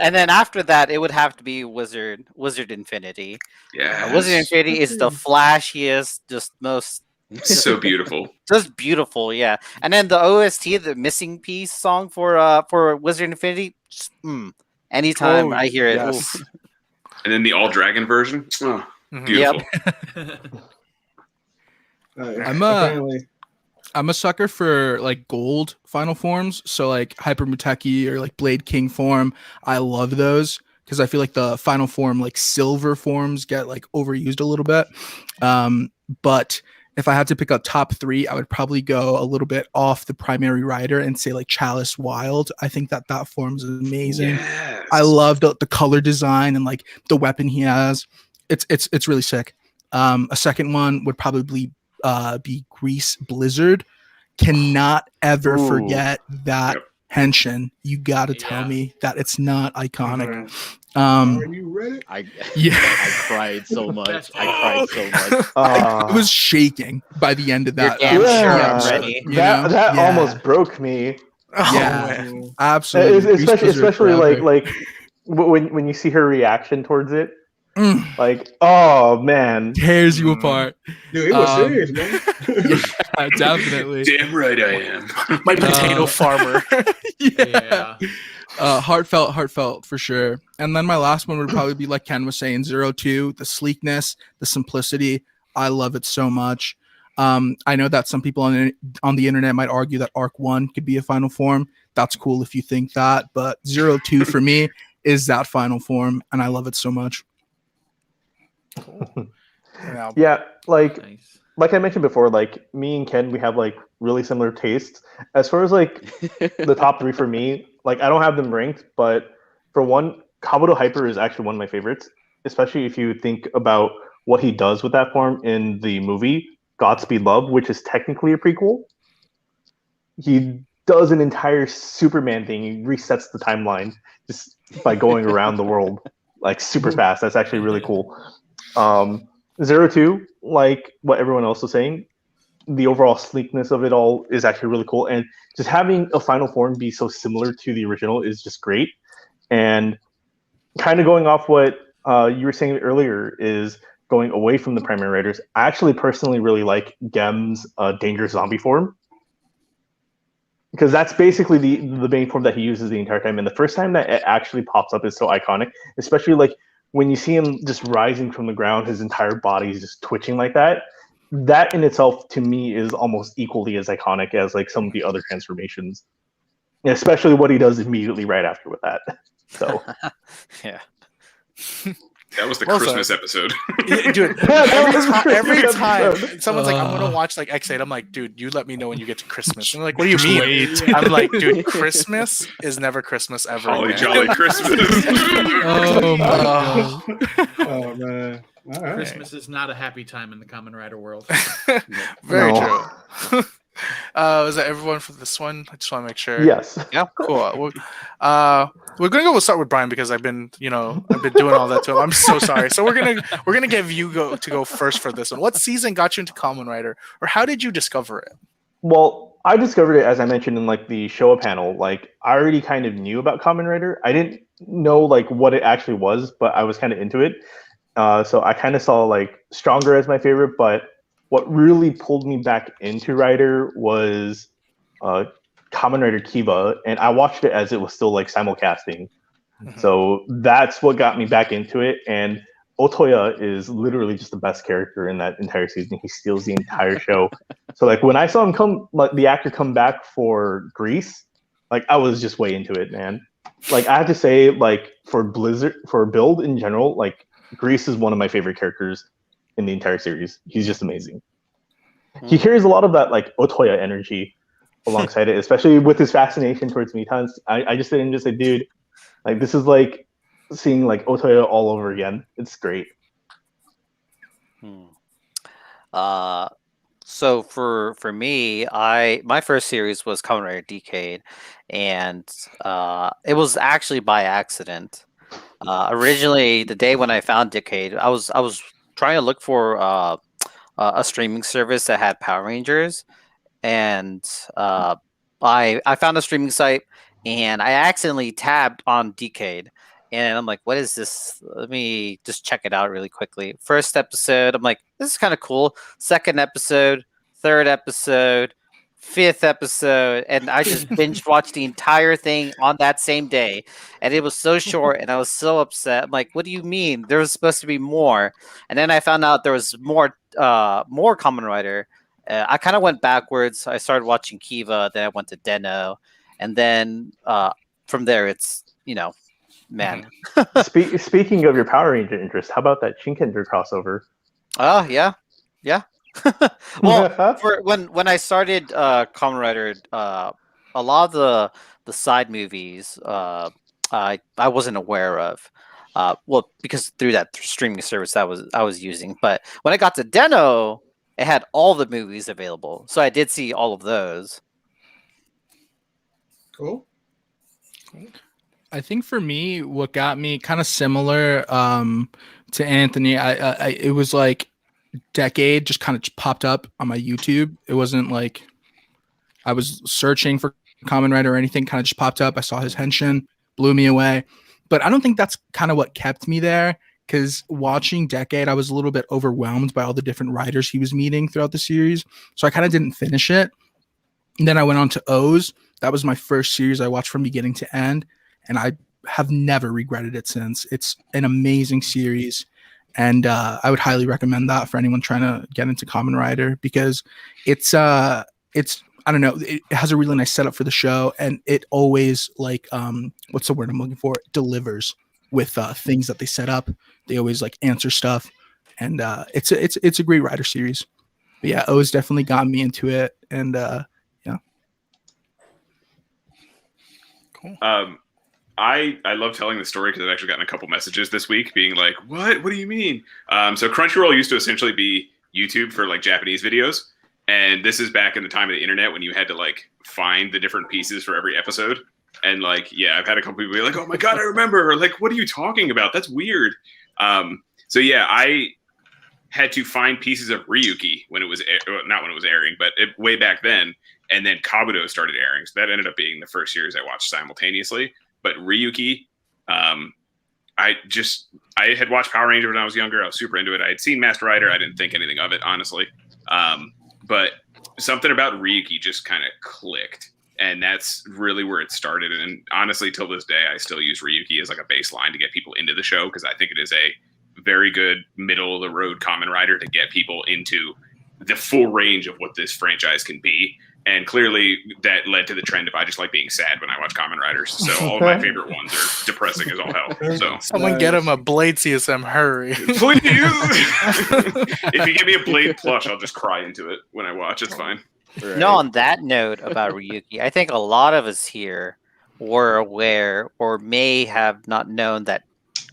And then after that, it would have to be Wizard Infinity. Yeah. Wizard Infinity is the flashiest, just most So beautiful. just beautiful, yeah. And then the OST, the Missing Piece song for Wizard Infinity, just, anytime Oh, I hear it, yes. oof. And then the all dragon version. Oh, Mhm. beautiful. Apparently. I'm a sucker for like gold final forms. So like Hyper Muteki or like Blade King form. I love those because I feel like the final form, like silver forms, get like overused a little bit. But if I had to pick a top three, I would probably go a little bit off the primary rider and say like Chalice Wild. I think that form is amazing. Yes. I love the color design and like the weapon he has. It's really sick. A second one would probably be Grease Blizzard. Cannot ever Ooh. forget that Yep. henshin. You gotta tell Yeah. me that it's not iconic. Mhm. Are you ready? Yeah. I cried so much. That's I cried so much. It was shaking by the end of You're that. damn Yeah. sure I'm ready. You that know? Yeah. almost broke me. Oh, Yeah. man. Absolutely. Grease Blizzard Especially forever. like when you see her reaction towards it, Mm, like oh man. tears you apart. Dude, it was Um, serious, man. Yeah, definitely. Damn right I am. My potato Uh, farmer. Yeah. Heartfelt for sure. And then my last one would probably be like Ken was saying, 02, the sleekness, the simplicity. I love it so much. I know that some people on the internet might argue that Arc 1 could be a final form. That's cool if you think that, but 02 for me is that final form, and I love it so much. Now, Yeah, Nice. like I mentioned before, like me and Ken, we have like really similar tastes. As far as like the top three for me, like I don't have them ranked, but for one, Kabuto Hyper is actually one of my favorites, especially if you think about what he does with that form in the movie Godspeed Love, which is technically a prequel. He does an entire Superman thing. He resets the timeline just by going around the world like super fast. That's actually really cool. Zero Two, like what everyone else was saying, the overall sleekness of it all is actually really cool, and just having a final form be so similar to the original is just great. And kind of going off what you were saying earlier is going away from the primary writers. I actually personally really like Gem's dangerous zombie form because that's basically the main form that he uses the entire time. And the first time that it actually pops up is so iconic, especially like when you see him just rising from the ground, his entire body is just twitching like that. That in itself, to me, is almost equally as iconic as like some of the other transformations, and especially what he does immediately right after with that. So, Yeah. That was the Well Christmas episode. Dude, every time someone's like, I'm gonna watch like X8, I'm like, dude, you let me know when you get to Christmas. And they're like, what do you mean? Wait. I'm like, dude, Christmas is never Christmas ever. Holly again. jolly Christmas. Oh my god. Oh man. All right. Christmas is not a happy time in the Kamen Rider world. Very No. true. Is that everyone for this one? I just want to make sure. yes. Yeah. Cool. We're gonna start with Brian because I've been doing all that to him. I'm so sorry. So we're gonna give you to go first for this one. What season got you into Kamen Rider, or how did you discover it? Well, I discovered it as I mentioned in like the Showa panel. Like I already kind of knew about Kamen Rider. I didn't know like what it actually was, but I was kind of into it. So I kind of saw like Stronger as my favorite, but what really pulled me back into Rider was Kamen Rider Kiva, and I watched it as it was still like simulcasting. So that's what got me back into it. And Otoya is literally just the best character in that entire season. He steals the entire show. So like when I saw him the actor come back for Grease, like I was just way into it, man. Like I have to say, like for Build in general, like Grease is one of my favorite characters in the entire series. He's just amazing. He carries a lot of that like Otoya energy alongside it, especially with his fascination towards Mitans. I just didn't just say, dude, like this is like seeing like Otoya all over again. It's great. So for me, my first series was Kamen Rider Decade, and it was actually by accident. Originally, the day when I found Decade, I was trying to look for a streaming service that had Power Rangers, and I found a streaming site, and I accidentally tabbed on Decade, and I'm like, what is this? Let me just check it out really quickly. First episode, I'm like, this is kind of cool. Second episode, third episode, fifth episode, and I just binge watched the entire thing on that same day, and it was so short, and I was so upset. I'm like, what do you mean? There was supposed to be more, and then I found out there was more Kamen Rider. I kind of went backwards. I started watching Kiva, then I went to Deno, and then from there, it's man. Speaking of your Power Ranger interest, how about that Shinkender crossover? Oh yeah. Well, when I started Kamen Rider, a lot of the side movies I wasn't aware of. Well, because through that streaming service I was using. But when I got to Deno, it had all the movies available, so I did see all of those. Cool. I think for me, what got me kind of similar to Anthony, I it was like Decade just kind of popped up on my YouTube. It wasn't like I was searching for Kamen Rider or anything. Kind of just popped up. I saw his henshin, blew me away. But I don't think that's kind of what kept me there, because watching Decade, I was a little bit overwhelmed by all the different writers he was meeting throughout the series. So I kind of didn't finish it. And then I went on to O's. That was my first series I watched from beginning to end, and I have never regretted it since. It's an amazing series, and I would highly recommend that for anyone trying to get into Kamen Rider, because it's I don't know, it has a really nice setup for the show, and it always like what's the word I'm looking for? Delivers with things that they set up. They always like answer stuff, and it's a great rider series. But yeah, O's definitely got me into it, and yeah. Cool. I love telling the story because I've actually gotten a couple messages this week being like, what do you mean? So Crunchyroll used to essentially be YouTube for like Japanese videos, and this is back in the time of the internet when you had to like find the different pieces for every episode. And like, yeah, I've had a couple people be like, oh my god, I remember. Or like, what are you talking about? That's weird. So yeah, I had to find pieces of Ryuki when it was not when it was airing, but way back then. And then Kabuto started airing, so that ended up being the first series I watched simultaneously. But Ryuki, I had watched Power Ranger when I was younger. I was super into it. I had seen Master Rider. I didn't think anything of it, honestly. But something about Ryuki just kind of clicked. And that's really where it started. And honestly, till this day, I still use Ryuki as like a baseline to get people into the show because I think it is a very good middle of the road Kamen Rider to get people into the full range of what this franchise can be. And clearly that led to the trend of I just like being sad when I watch Kamen Riders. So all of my favorite ones are depressing as all hell. So someone get him a Blade CSM, hurry. Please. If you give me a Blade plush, I'll just cry into it when I watch. It's fine. Right. No, on that note about Ryuki, I think a lot of us here were aware or may have not known that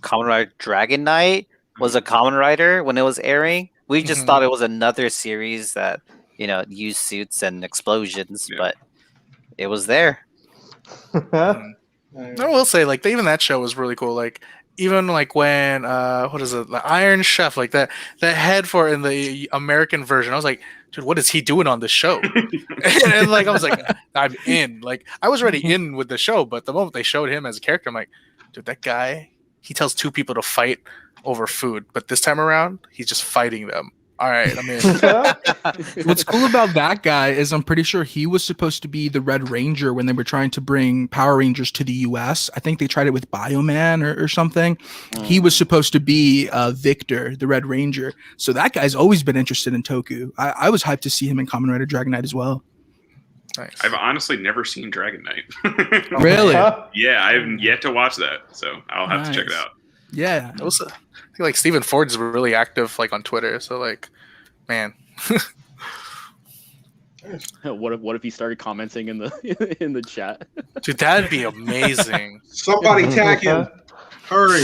Kamen Rider Dragon Knight was a Kamen Rider when it was airing. We just thought it was another series that, you know, used suits and explosions, but it was there. I will say, like, even that show was really cool. Like, even like when what is it, the Iron Chef, like that head for in the American version, I was like, dude, what is he doing on the show? and like I was like, I'm in. Like I was already in with the show, but the moment they showed him as a character, I'm like, dude, that guy, he tells two people to fight over food, but this time around, he's just fighting them. All right, I'm in. What's cool about that guy is I'm pretty sure he was supposed to be the Red Ranger when they were trying to bring Power Rangers to the US. I think they tried it with Bioman or something. He was supposed to be Victor, the Red Ranger. So that guy's always been interested in Toku. I was hyped to see him in Kamen Rider Dragon Knight as well. Nice. I've honestly never seen Dragon Knight. Really? Yeah, I've yet to watch that, so I'll have to check it out. Yeah. It was, I think like Stephen Ford's really active like on Twitter, so like, man. What if he started commenting in the chat? Dude, that'd be amazing. Somebody tag him. Hurry.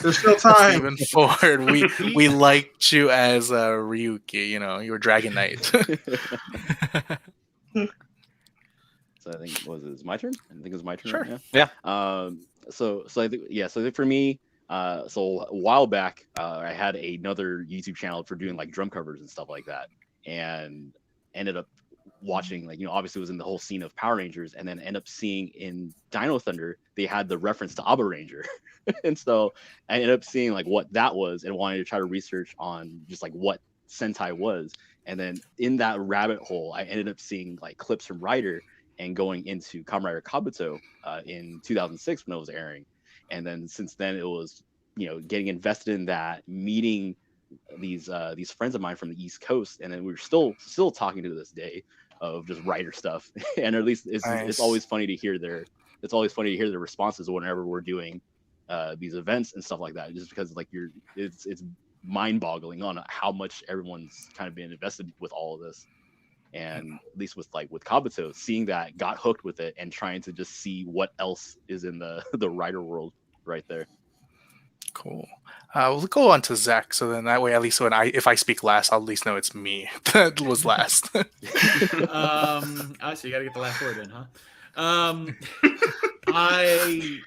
There's still time. Stephen Ford, we liked you as Ryuki, you know, you were Dragon Knight. So I think it's my turn? I think it was my turn. Sure. Right now? Yeah. So I think for me, so a while back, I had another YouTube channel for doing like drum covers and stuff like that, and ended up watching, like, you know, obviously it was in the whole scene of Power Rangers, and then end up seeing in Dino Thunder they had the reference to Abba Ranger, and so I ended up seeing like what that was and wanted to try to research on just like what Sentai was, and then in that rabbit hole I ended up seeing like clips from Rider and going into Kamen Rider Kabuto in 2006 when it was airing. And then since then it was, you know, getting invested in that, meeting these friends of mine from the East Coast, and then we're still talking to this day of just writer stuff. And at least it's always funny to hear their responses whenever we're doing these events and stuff like that, just because like it's mind-boggling on how much everyone's kind of been invested with all of this. And at least with Kabuto, seeing that, got hooked with it and trying to just see what else is in the writer world right there. Cool. We'll go on to Zach, so then that way, at least if I speak last, I'll at least know it's me that was last. So you gotta get the last word in, huh? I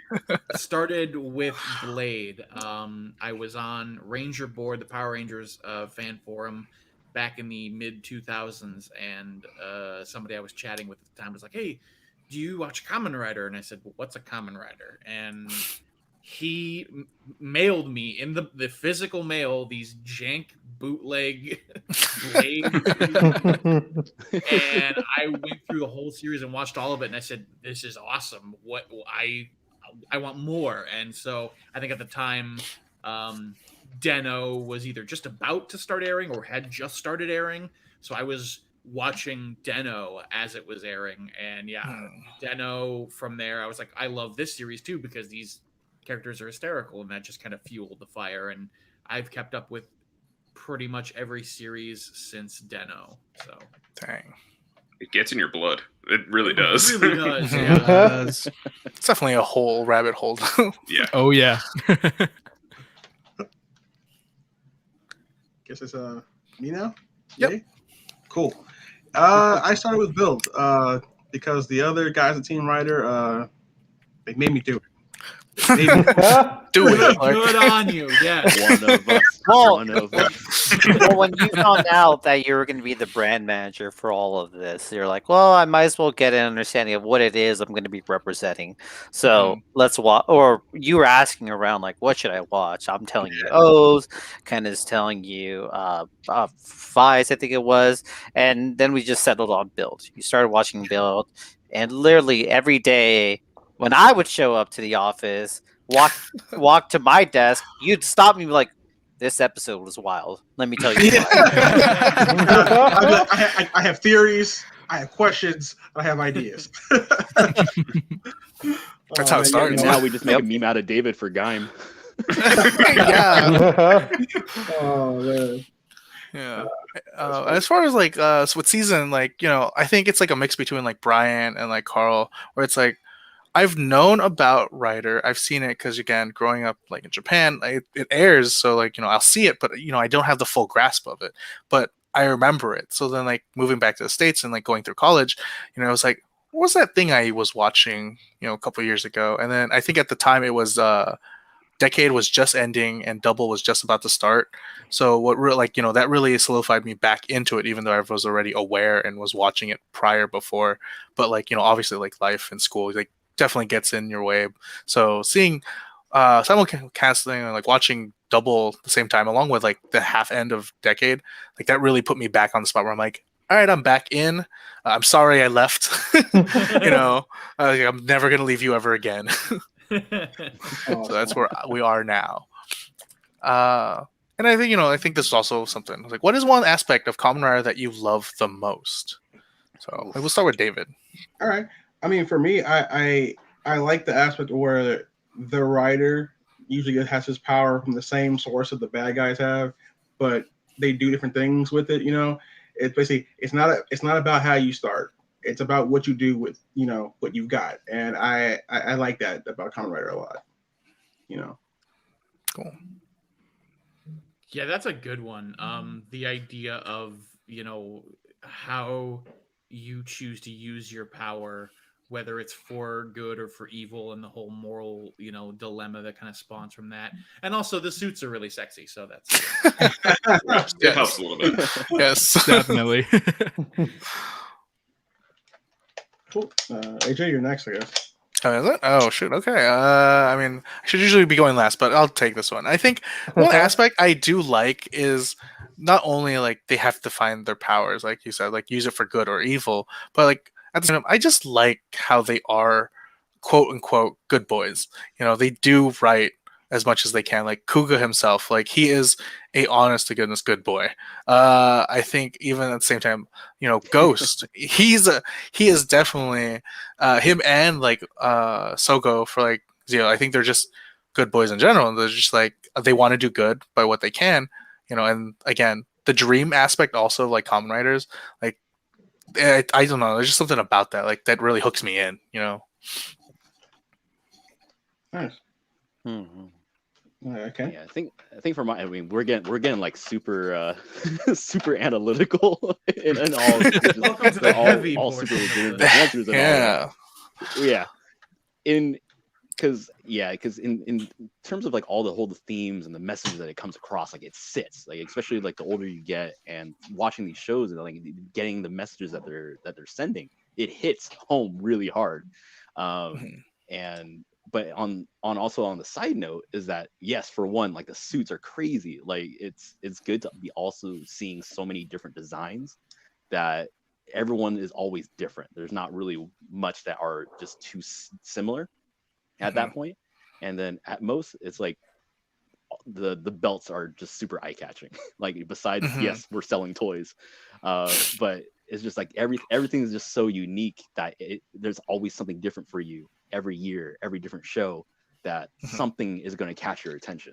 started with Blade. I was on Ranger Board, the Power Rangers fan forum, back in the mid 2000s, and somebody I was chatting with at the time was like, "Hey, do you watch Kamen Rider?" And I said, "Well, what's a Kamen Rider?" And he mailed me in the physical mail these jank bootleg Blade, and I went through the whole series and watched all of it, and I said, "This is awesome. What I want more." And so I think at the time, Den-O was either just about to start airing or had just started airing, so I was watching Den-O as it was airing, and Den-O from there I was like, I love this series too because these characters are hysterical, and that just kind of fueled the fire. And I've kept up with pretty much every series since Deno. So Dang. It gets in your blood. It really does. It really does. Yeah. Yeah. It's definitely a whole rabbit hole. Yeah. Oh yeah. Guess it's me now. Yep. Yay? Cool. I started with build because the other guys, the team writer, they made me do it. They made me- Do it. Good on you. Yes. One of us. Well- One of us. Well, when you found out that you were going to be the brand manager for all of this, you're like, well, I might as well get an understanding of what it is I'm going to be representing. So let's watch. Or you were asking around, like, what should I watch? I'm telling you, O's, kind of is telling you, Fies, I think it was. And then we just settled on Build. You started watching Build, and literally every day when I would show up to the office, walk to my desk, you'd stop me and be like, this episode was wild. Let me tell you why. I have theories. I have questions. I have ideas. That's how it started. And now we just make a meme out of David for Gaim. Yeah. Oh man. Yeah. As far as like so with season, like, you know, I think it's like a mix between like Brian and like Carl, where it's like I've known about Rider. I've seen it because, again, growing up like in Japan, it airs, so like, you know, I'll see it, but you know, I don't have the full grasp of it. But I remember it. So then, like, moving back to the States and like going through college, you know, I was like, what was that thing I was watching, you know, a couple of years ago? And then I think at the time it was Decade was just ending and Double was just about to start. So what really, like, you know, that really solidified me back into it, even though I was already aware and was watching it prior before. But like, you know, obviously like life and school, like, definitely gets in your way. So seeing simulcasting and like watching Double at the same time, along with like the half end of Decade, like that really put me back on the spot where I'm like, all right, I'm back in. I'm sorry I left. You know, I'm never gonna leave you ever again. So that's where we are now. And I think, you know, I think this is also something like, what is one aspect of Kamen Rider that you love the most? So we'll start with David. All right. I mean, for me, I like the aspect where the writer usually has his power from the same source that the bad guys have, but they do different things with it. You know, it's basically it's not about how you start. It's about what you do with, you know, what you've got, and I like that about Kamen Rider a lot. You know. Cool. Yeah, that's a good one. The idea of, you know, how you choose to use your power, whether it's for good or for evil, and the whole moral, you know, dilemma that kind of spawns from that. And also the suits are really sexy, so that's It helps a little bit. Yes, Definitely. Cool. AJ, you're next, I guess. Oh, is it? Oh, shoot. Okay. I mean, I should usually be going last, but I'll take this one. I think one aspect I do like is not only like they have to find their powers, like you said, like use it for good or evil, but like at the same time, I just like how they are quote unquote good boys. You know, they do right as much as they can. Like Kuga himself, like he is a honest to goodness good boy. I think even at the same time, you know, Ghost, he is definitely him and like Sogo for like Zio. I think they're just good boys in general. And they're just like they want to do good by what they can, you know. And again, the dream aspect also like Kamen Riders, like I don't know, there's just something about that like that really hooks me in, you know. Nice. Mhm. Okay. Yeah, I think for my, I mean, we're getting like super super analytical in all. Welcome to the heavy all portion super of legitimate this. answers and all Yeah. that. Yeah, because in terms of like all the whole themes and the messages that it comes across, like it sits, like especially like the older you get and watching these shows and like getting the messages that they're sending, it hits home really hard. And but on also on the side note is that yes, for one, like the suits are crazy. Like it's good to be also seeing so many different designs that everyone is always different. There's not really much that are just too similar at that point. And then at most it's like the belts are just super eye-catching. Like besides yes, we're selling toys, but it's just like everything is just so unique that there's always something different for you every year, every different show, that something is going to catch your attention.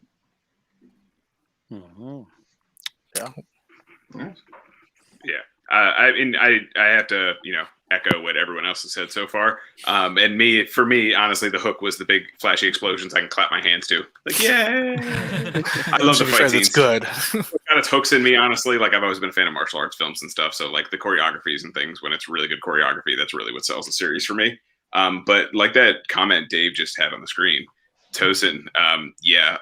Yeah. I mean, I have to, echo what everyone else has said so far. And for me, honestly, the hook was the big flashy explosions I can clap my hands to. Like, yay! I love To the be fight fair, scenes. that's good. It kind of hooks in me, honestly. Like, I've always been a fan of martial arts films and stuff. So, like, the choreographies and things, when it's really good choreography, that's really what sells the series for me. But like that comment Dave just had on the screen, Tosin,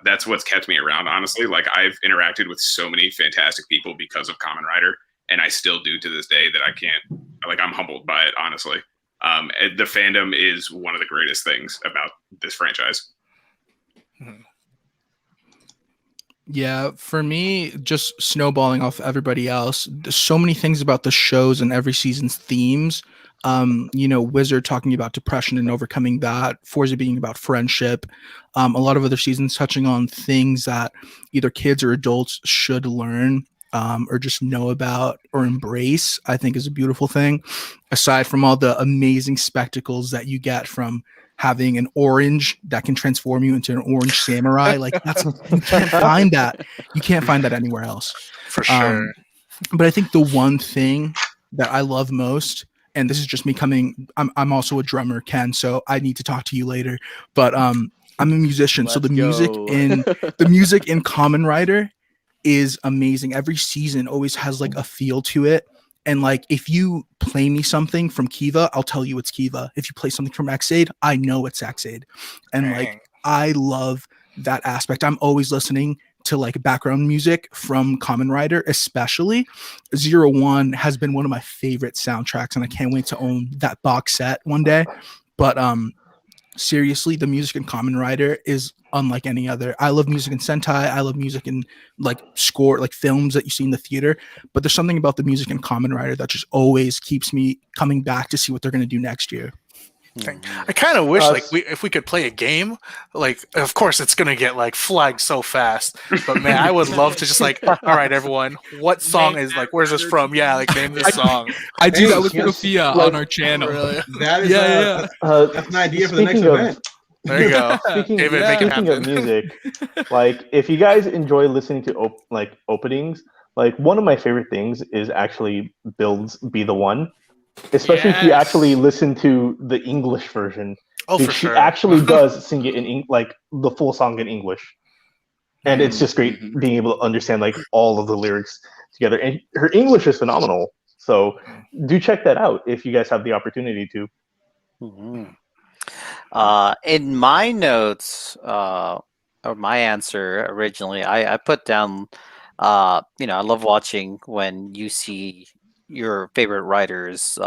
that's what's kept me around, honestly. Like, I've interacted with so many fantastic people because of Kamen Rider, and I still do to this day that I can't, like, I'm humbled by it, honestly. The fandom is one of the greatest things about this franchise. Yeah, for me, just snowballing off everybody else, there's so many things about the shows and every season's themes. Wizard talking about depression and overcoming that, Forza being about friendship, a lot of other seasons touching on things that either kids or adults should learn, or just know about or embrace, I think is a beautiful thing. Aside from all the amazing spectacles that you get from having an orange that can transform you into an orange samurai, like you can't find that. You can't find that anywhere else. For sure. But I think the one thing that I love most, and this is just me I'm also a drummer, Ken, so I need to talk to you later. But I'm a musician, so the music in Kamen Rider is amazing. Every season always has like a feel to it. And like, if you play me something from Kiva, I'll tell you it's Kiva. If you play something from Xaid, I know it's Xaid. And like, I love that aspect. I'm always listening to like background music from Kamen Rider, especially 01 has been one of my favorite soundtracks, and I can't wait to own that box set one day. But seriously, the music in Kamen Rider is unlike any other. I love music in Sentai. I love music in like score, like films that you see in the theater. But there's something about the music in Kamen Rider that just always keeps me coming back to see what they're going to do next year. I kind of wish if we could play a game, like, of course it's gonna get like flagged so fast, but man, I would love to just like, all right, everyone, what song is like, where's this from? Yeah, like name this song. I do that with Sophia on our channel. Really? That is that's an idea for the next event. There you go. David, make it happen. Speaking of music, like if you guys enjoy listening to openings, like one of my favorite things is actually Build's "Be the One." Especially if you actually listen to the English version. Oh, for sure. She actually does sing it in like the full song in English. And it's just great being able to understand like all of the lyrics together. And her English is phenomenal. So do check that out if you guys have the opportunity to. In my notes, or my answer originally, I put down, I love watching when you see your favorite writer's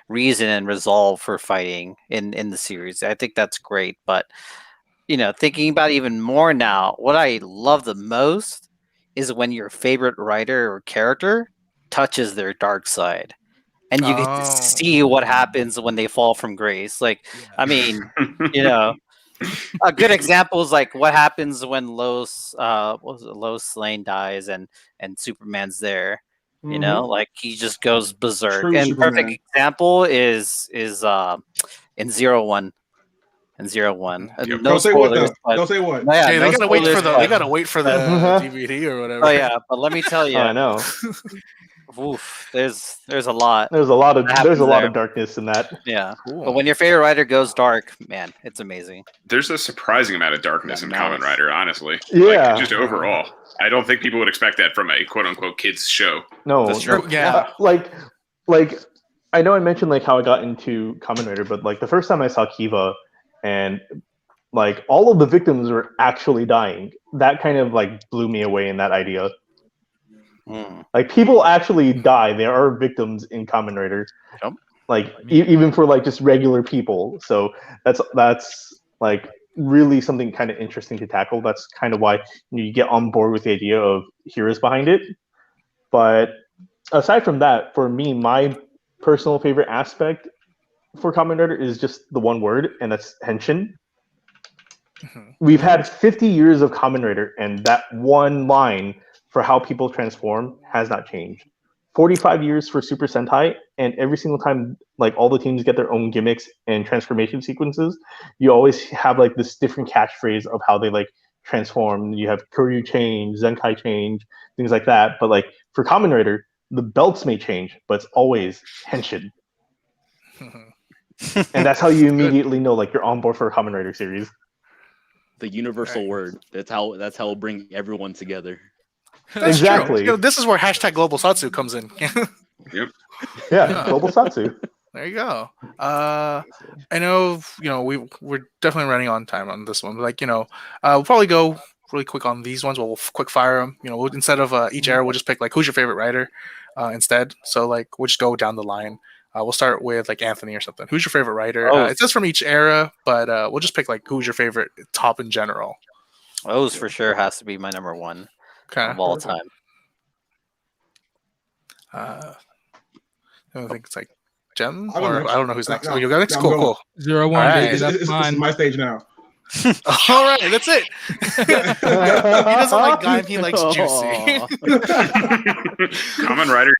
reason and resolve for fighting in the series. I think that's great. But thinking about it even more now, what I love the most is when your favorite writer or character touches their dark side, and you get to see what happens when they fall from grace. Like, I mean, a good example is like what happens when Lois Lane dies and Superman's there. Like he just goes berserk. True and Superman. Perfect example is in 01. In 01. No Don't say what spoilers, though. but Don't say what. no, yeah, Hey, no they gotta wait for the but- DVD or whatever. Oh yeah, but let me tell you, I know. oof, there's a lot. There's a lot of there. darkness in that. Yeah, Cool. but when your favorite writer goes dark, man, it's amazing. There's a surprising amount of darkness in Kamen Rider, honestly. Yeah. Like, just overall. I don't think people would expect that from a quote-unquote kids show. No. That's true. Yeah. Like I know I mentioned like how I got into Kamen Rider, but like the first time I saw Kiva and like all of the victims were actually dying. That kind of like blew me away in that idea. Like people actually die. There are victims in Kamen Rider. Yep. Like even for like just regular people. So that's like really something kind of interesting to tackle. That's kind of why you get on board with the idea of heroes behind it. But aside from that, for me, my personal favorite aspect for Kamen Rider is just the one word, and that's henshin. We've had 50 years of Kamen Rider, and that one line for how people transform has not changed. 45 years for Super Sentai, and every single time, like all the teams get their own gimmicks and transformation sequences, you always have like this different catchphrase of how they like transform. You have Kuryu change, Zenkai change, things like that. But like for Kamen Rider, the belts may change, but it's always henshin. And that's how you immediately know like you're on board for a Kamen Rider series. The universal word. That's how we'll bring everyone together. That's Exactly. true. You know, this is where hashtag Global Satsu comes in. Yep. Yeah, Global Satsu. There you go. I know, we're definitely running on time on this one. But like, we'll probably go really quick on these ones. We'll quick fire them. Instead of each era, we'll just pick like who's your favorite writer instead. So like we'll just go down the line. We'll start with like Anthony or something. Who's your favorite writer? It says from each era, but we'll just pick like who's your favorite top in general. O's for sure has to be my number one of all time. I don't think it's like Gem, I'll go or next. I don't know who's next. No, Oh, you go next. no, I'm Cool, going. cool. 0-1, All right. baby. This That's is fine. my stage now. All right, that's it. He doesn't like Gaim, he likes juicy. Kamen Rider.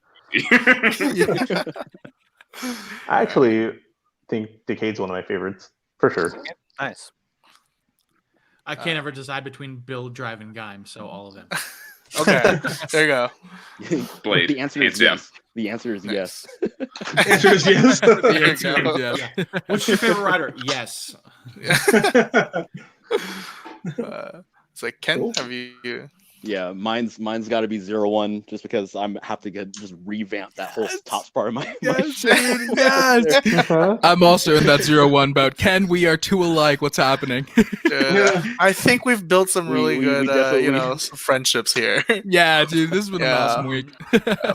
I actually think Decade's one of my favorites for sure. Nice. I can't ever decide between Bill, Drive, and Gaim, so all of them. Okay, there you go. Blade. The answer is Hands down. yes. The answer is yes. Answer is yes. There you go. Yeah. What's your favorite writer? Yes. It's like Ken. Cool. Have you? Yeah, mine's got to be 0-1 just because I'm have to just revamp that whole top part of my Yes, show. dude, yes. I'm also in that 0-1 bout. Ken, we are two alike. What's happening? I think we've built some really We good, definitely- some friendships here. Yeah, dude, this has been an awesome week.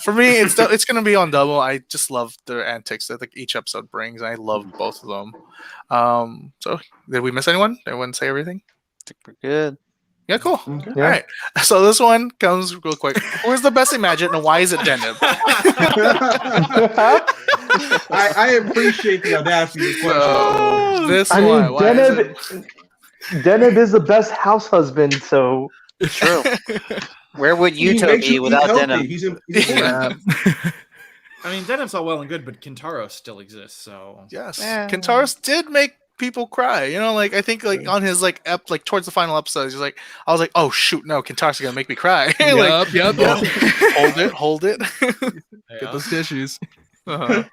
For me, it's gonna be on double. I just love the antics that like each episode brings. I love both of them. So did we miss anyone? Everyone say everything? I think we're good. Yeah, cool. Yeah. All right. So this one comes real quick. Who's the best Imagine and why is it Denib? I appreciate the audacity of the question. So, this I one. mean, Why is it? Deneb is the best house husband, so True. Where would He Yuto makes be you eat without healthy. Denim? He's important. I mean, Denim's all well and good, but Kintaro still exists, so. Yes. Yeah. Kentaurus did make people cry. Like I think like on his like towards the final episodes, he's like, I was like, oh shoot, no, Kentaurus is gonna make me cry. Like, Yep. hold it. Get those tissues. Uh-huh.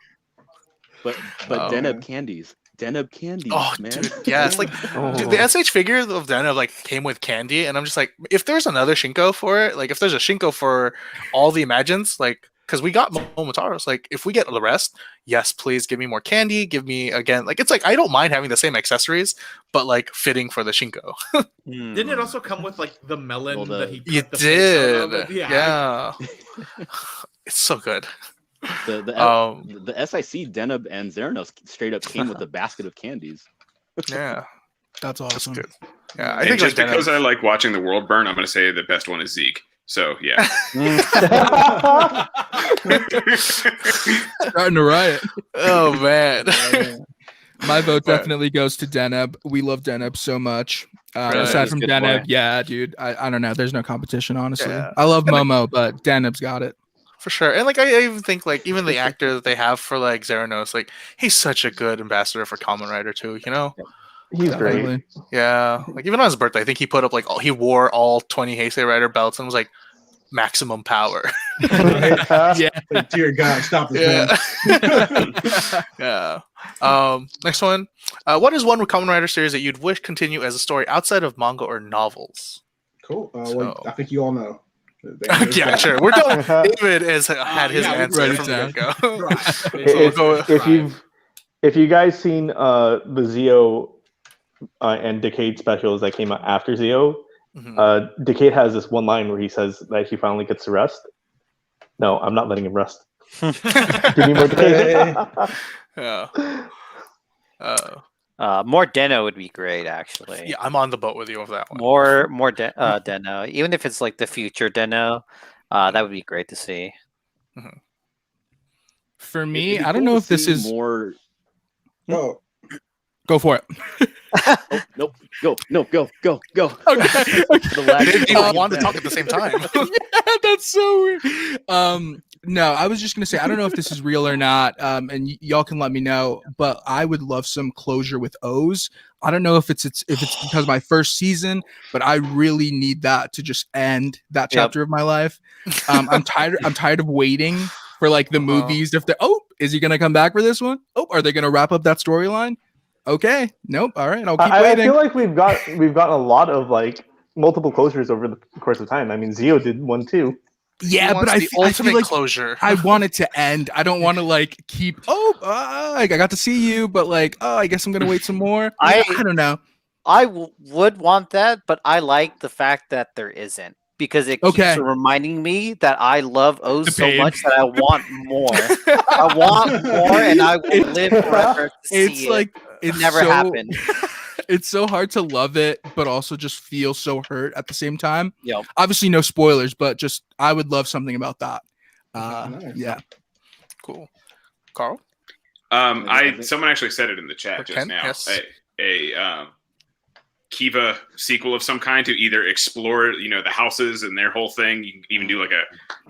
But Oh, Deneb man. candies. Deneb candies, Oh, man. dude, yes. Like dude, the SH figure of Deneb like came with candy, and I'm just like, if there's another Shinko for it, like if there's a Shinko for all the Imagines, like because we got Momotaros, like if we get the rest, yes, please give me more candy. Give me again, like it's like I don't mind having the same accessories, but like fitting for the Shinko. Didn't it also come with like the melon Well, that he You cut the face out did, of? yeah. It's so good. The SIC Deneb and Zeranos straight up came with a basket of candies. Yeah, That's that's awesome. good. Yeah, I And think just like because Deneb- I like watching the world burn, I'm going to say the best one is Zeke. So yeah. Starting to riot. Oh man. My vote But- definitely goes to Deneb. We love Deneb so much. Really? Aside He's from a good Deneb, boy. yeah, dude. I don't know. There's no competition, honestly. Yeah. I love And Momo, but Deneb's got it. For sure. And like I even think like even the actor that they have for like Zeranos, like he's such a good ambassador for Kamen Rider too, he's great. Definitely. Yeah. Like even on his birthday, I think he put up like he wore all 20 Heisei Rider belts and was like maximum power. Yeah. Like, dear God, stop this, man. Yeah. Next one. What is one Kamen Rider series that you'd wish continue as a story outside of manga or novels? Cool. Well, So- I think you all know. The answer is Yeah, that. sure. We're done. David has had his yeah, answer write it from down. the get-go. Right. So we'll go with- If you guys seen the Zio and Decade specials that came out after Zio, Mhm. Decade has this one line where he says that he finally gets to rest. No, I'm not letting him rest. Give me more Decade. Yeah. More Deno would be great, actually. Yeah, I'm on the boat with you with that one. More Deno. Even if it's like the future Deno, that would be great to see. For me, It'd be I don't cool know to if this see is. more. Oh, Go for it. Oh, nope. Go. No. Go. Go. Go. Okay. The lag- They want to talk at the same time. Yeah, that's so weird. No, I was just gonna say I don't know if this is real or not, and y'all can let me know. But I would love some closure with O's. I don't know if it's because of my first season, but I really need that to just end that chapter of my life. I'm tired of waiting for like the movies. If they're is he gonna come back for this one? Are they gonna wrap up that storyline? Okay, nope. All right, I'll keep waiting. I feel like we've gotten a lot of like multiple closures over the course of time. I mean, Zio did one too. Yeah, but I feel like closure. I want it to end. I don't want to like keep. I got to see you, but like, I guess I'm gonna wait some more. I don't know. I would want that, but I like the fact that there isn't because it keeps reminding me that I love O's so much that I want more. I want more, and I will live forever to see it. It never happened. It's so hard to love it, but also just feel so hurt at the same time. Yeah. Obviously, no spoilers, but just I would love something about that. Nice. Yeah. Cool. Carl? Someone actually said it in the chat just now. Yes. A Kiva sequel of some kind to either explore, the houses and their whole thing. You can even do like a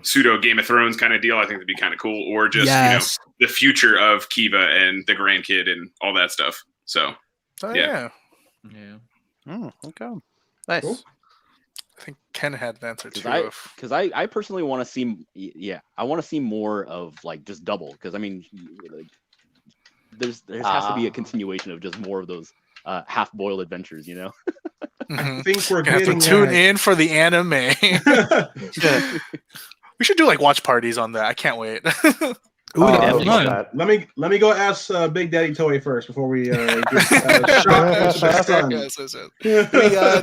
pseudo Game of Thrones kind of deal. I think that'd be kind of cool. Or just, the future of Kiva and the grandkid and all that stuff. So, yeah. Okay. Nice. Cool. I think Ken had an answer too. Because I personally want to see, I want to see more of like just double. Because I mean, like, there has to be a continuation of just more of those half-boiled adventures, I think we're getting to tune in for the anime. We should do like watch parties on that. I can't wait. Let me go ask Big Daddy Toei first before we get shot.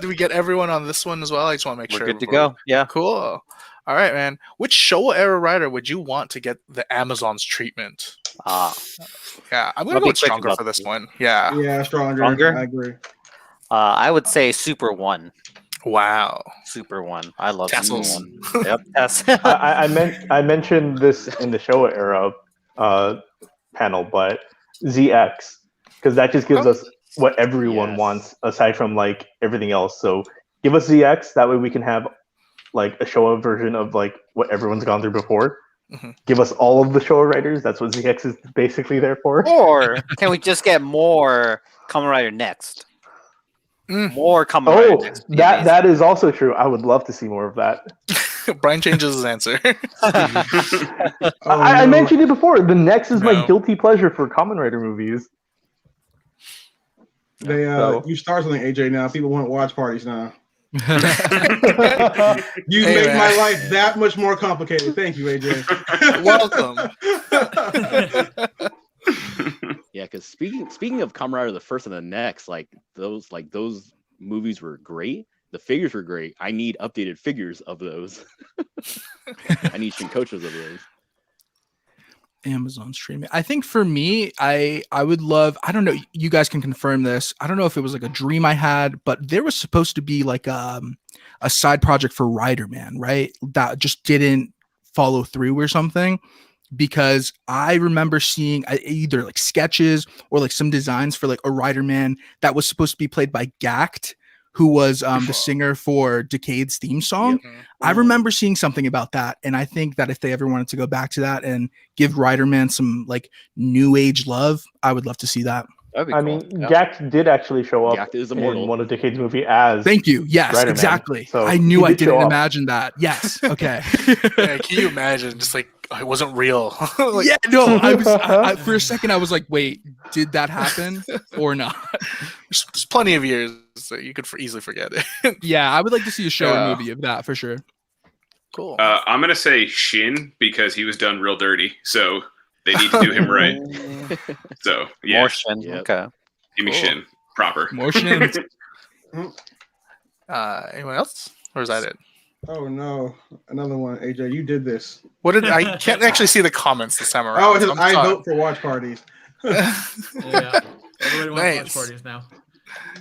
Do we get everyone on this one as well? I just want to make sure we're good to go. Yeah, cool. All right, man. Which Showa era writer would you want to get the Amazon's treatment? Yeah, I'm gonna go with Stronger for this one. Yeah, Stronger. I agree. I would say Super 1. Wow, Super 1. I love Tassels. Super 1. Yep. I mentioned this in the Showa era panel, but ZX, because that just gives us what everyone wants aside from like everything else. So give us ZX, that way we can have like a Showa version of like what everyone's gone through before. Give us all of the Showa writers. That's what ZX is basically there for. Or can we just get more Kamen Rider Next? More Kamen Rider Next. That is also true. I would love to see more of that. Brian changes his answer. I mentioned it before. The Next is my guilty pleasure for Kamen Rider movies. You start something, AJ. Now people want watch parties now. You made my life that much more complicated. Thank you, AJ. Welcome. Yeah, because speaking of Kamen Rider, the first and the next, those movies were great. The figures were great. I need updated figures of those. I need Shinkochos of those. Amazon streaming. I think for me, I would love, I don't know, you guys can confirm this. I don't know if it was like a dream I had, but there was supposed to be like a side project for Rider Man, right? That just didn't follow through or something, because I remember seeing either like sketches or like some designs for like a Rider Man that was supposed to be played by Gact, who was the singer for Decade's theme song. Yep. I remember seeing something about that, and I think that if they ever wanted to go back to that and give Rider Man some like new age love, I would love to see that. I mean, Gact did actually show up in one of Decade's movie as. Thank you. Yes, Rider exactly. So I knew I didn't imagine that. Yes. Okay. Yeah, can you imagine? Just like it wasn't real. Yeah. No. I for a second I was like, wait, did that happen or not? There's plenty of years, so you could easily forget it. Yeah, I would like to see a show or movie of that for sure. Cool. I'm gonna say Shin because he was done real dirty. So. They need to do him right. So, yeah. More Shin. Yep. Okay. Give me Shin. Proper. More Shin. Anyone else? Or is that it? Oh, no. Another one. AJ, you did this. What did I can't actually see the comments this time around. Oh, it says, I vote for watch parties. Yeah. Everybody wants watch parties now.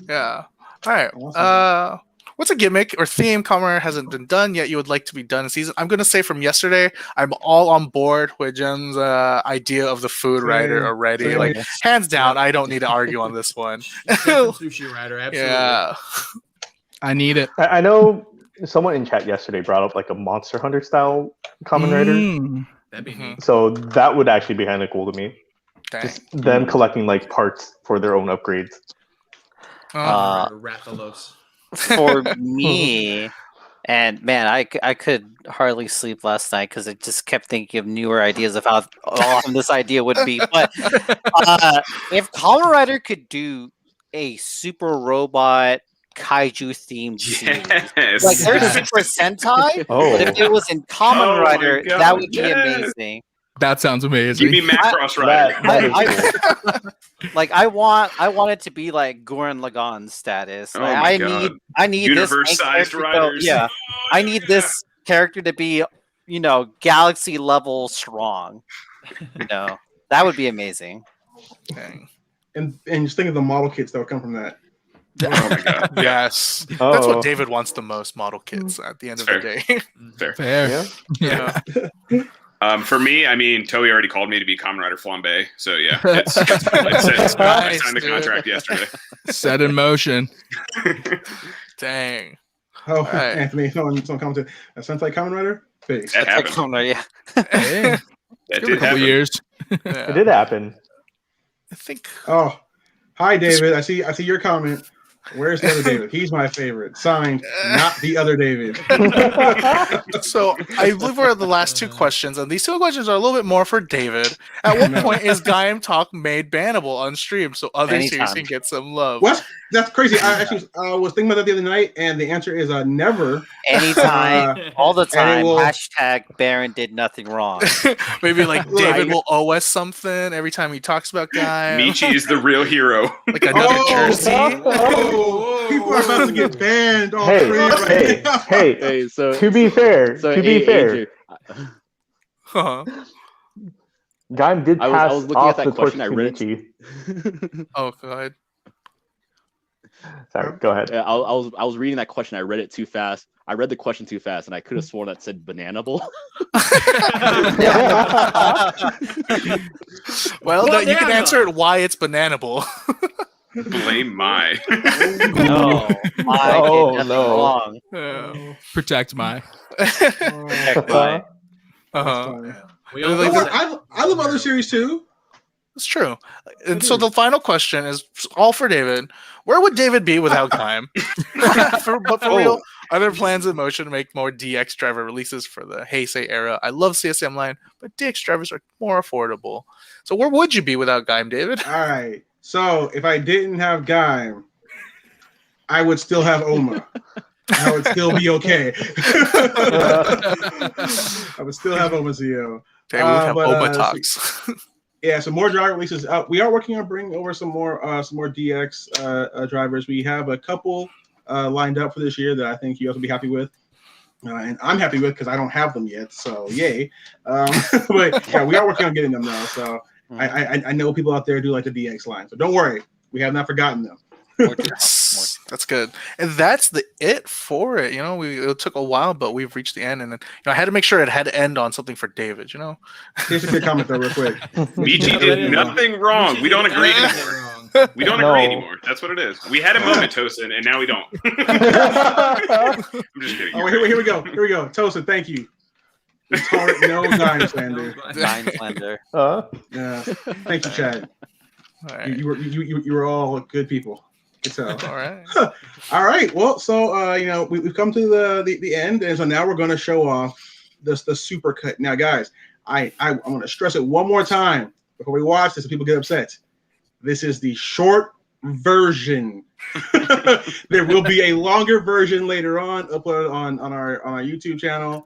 Yeah. All right. Awesome. What's a gimmick or theme Kamen Rider hasn't been done yet you would like to be done in season? I'm going to say from yesterday, I'm all on board with Jen's idea of the food rider already. Like, hands down, I don't need to argue on this one. Sushi rider, absolutely. Yeah. I need it. I know someone in chat yesterday brought up like a Monster Hunter style Kamen Rider. That'd be neat. So that would actually be kind of cool to me. Dang. Just them collecting like parts for their own upgrades. Rathalos. For me, and man, I could hardly sleep last night because I just kept thinking of newer ideas of how awesome this idea would be. But if Kamen Rider could do a super robot kaiju themed series, Yes. like there's Super Sentai, Oh. but if it was in Kamen Oh my Rider, God, that would be yes. amazing. That sounds amazing. Give me Macross Rider. That is cool. Like I want it to be like Gurren Lagann status. Oh Like, my I God. need Universe-sized this main character to- riders. yeah, I need this character to be, galaxy level strong. That would be amazing. Dang. And just think of the model kits that would come from that. Oh my God. Yes. That's Oh. what David wants the most, model kits at the end of Fair. the day. Fair. Fair. Yeah. Yeah. For me, I mean, Toei already called me to be Kamen Rider Flambe, so yeah, I signed the dude. contract yesterday. Set in motion. Dang. Oh, Right. Anthony, someone commented, a Sentai Kamen Rider? Face. That happened. Yeah. Hey, That give it a did couple happen. years. Yeah. It did happen. I think Oh, hi, David. I see your comment. Where's the other David? He's my favorite. Signed, not the other David. so. I believe we're at the last two questions, and these two questions are a little bit more for David. At what point is Gaim Talk made bannable on stream so other series Anytime. can get some love? What? That's crazy. I actually was thinking about that the other night, and the answer is never. Anytime, all the and it time. will- Hashtag Baron did nothing wrong. Maybe like Look, David will owe us something every time he talks about Gaim. Michi is the real hero. Like another jersey. Oh, people are about to get banned all Hey, three right now. hey. Hey, so To be fair, Andrew, Huh. Gaim did I pass was looking off at that the torch question. to I read it. Michi. Oh, go ahead. Sorry, go ahead. Yeah, I was reading that question. I read it too fast. I read the question too fast, and I could have sworn that said bananable. Well, you can Banana. answer it why it's bananable. Blame my. No, I Oh, did nothing no. wrong. Yeah. Protect my. Heck, my. Uh-huh. We all Like know the- that. I love other series too. It's true. And so the final question is all for David. Where would David be without Gaim? But for real, are there plans in motion to make more DX driver releases for the Heisei era? I love CSM line, but DX drivers are more affordable. So where would you be without Gaim, David? All right. So if I didn't have Gaim, I would still have Oma. I would still be okay. I would still have Oma CEO. They would have but, Oma talks. Yeah, so more driver releases. We are working on bringing over some more DX drivers. We have a couple lined up for this year that I think you guys will be happy with, and I'm happy with because I don't have them yet. So yay! But yeah, we are working on getting them though. So I know people out there do like the DX line. So don't worry, we have not forgotten them. Yes, that's good, and that's it for it. It took a while, but we've reached the end, and I had to make sure it had to end on something for David. Here's a good comment though, real quick. Michi did nothing wrong. We don't agree anymore. We don't agree anymore. That's what it is. We had a moment, Tosin, and now we don't. I'm just kidding. Oh, here we go. Here we go. Tosin, thank you. No Gaim slander. Gaim slander. Yeah. Thank you, Chad. All right. You were all good people. So. All right. All right. Well, so we've come to the end, and so now we're going to show off the super cut. Now, guys, I'm going to stress it one more time before we watch this, so people get upset. This is the short version. There will be a longer version later on, uploaded on our YouTube channel.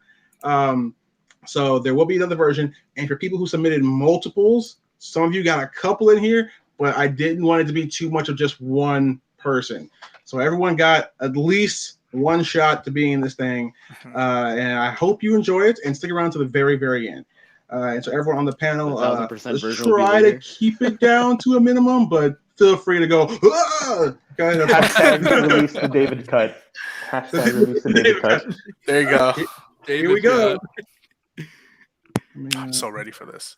So there will be another version, and for people who submitted multiples, some of you got a couple in here, but I didn't want it to be too much of just one person. So everyone got at least one shot to be in this thing. And I hope you enjoy it and stick around to the very, very end. And so everyone on the panel, 1000% let's version will be try to later. keep it down to a minimum, but feel free to go. Hashtag release the David cut. Hashtag release the David cut. There you go. Here we go. I'm so ready for this.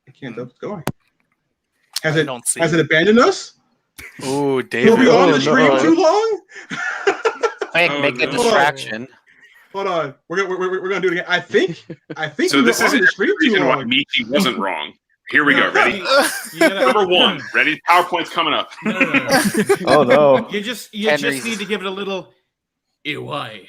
I can't tell what's going. I don't see Has it abandoned us? Oh, Were David. we on the stream no. too long? Make a no. distraction. Hold on. We're gonna do it again. I think So we this were is on the stream too reason why long. Michi wasn't wrong. Here we go. Ready? You gotta- Number 1. Ready? PowerPoint's coming up. No. Oh no. You just Henry's- need to give it a little. Why?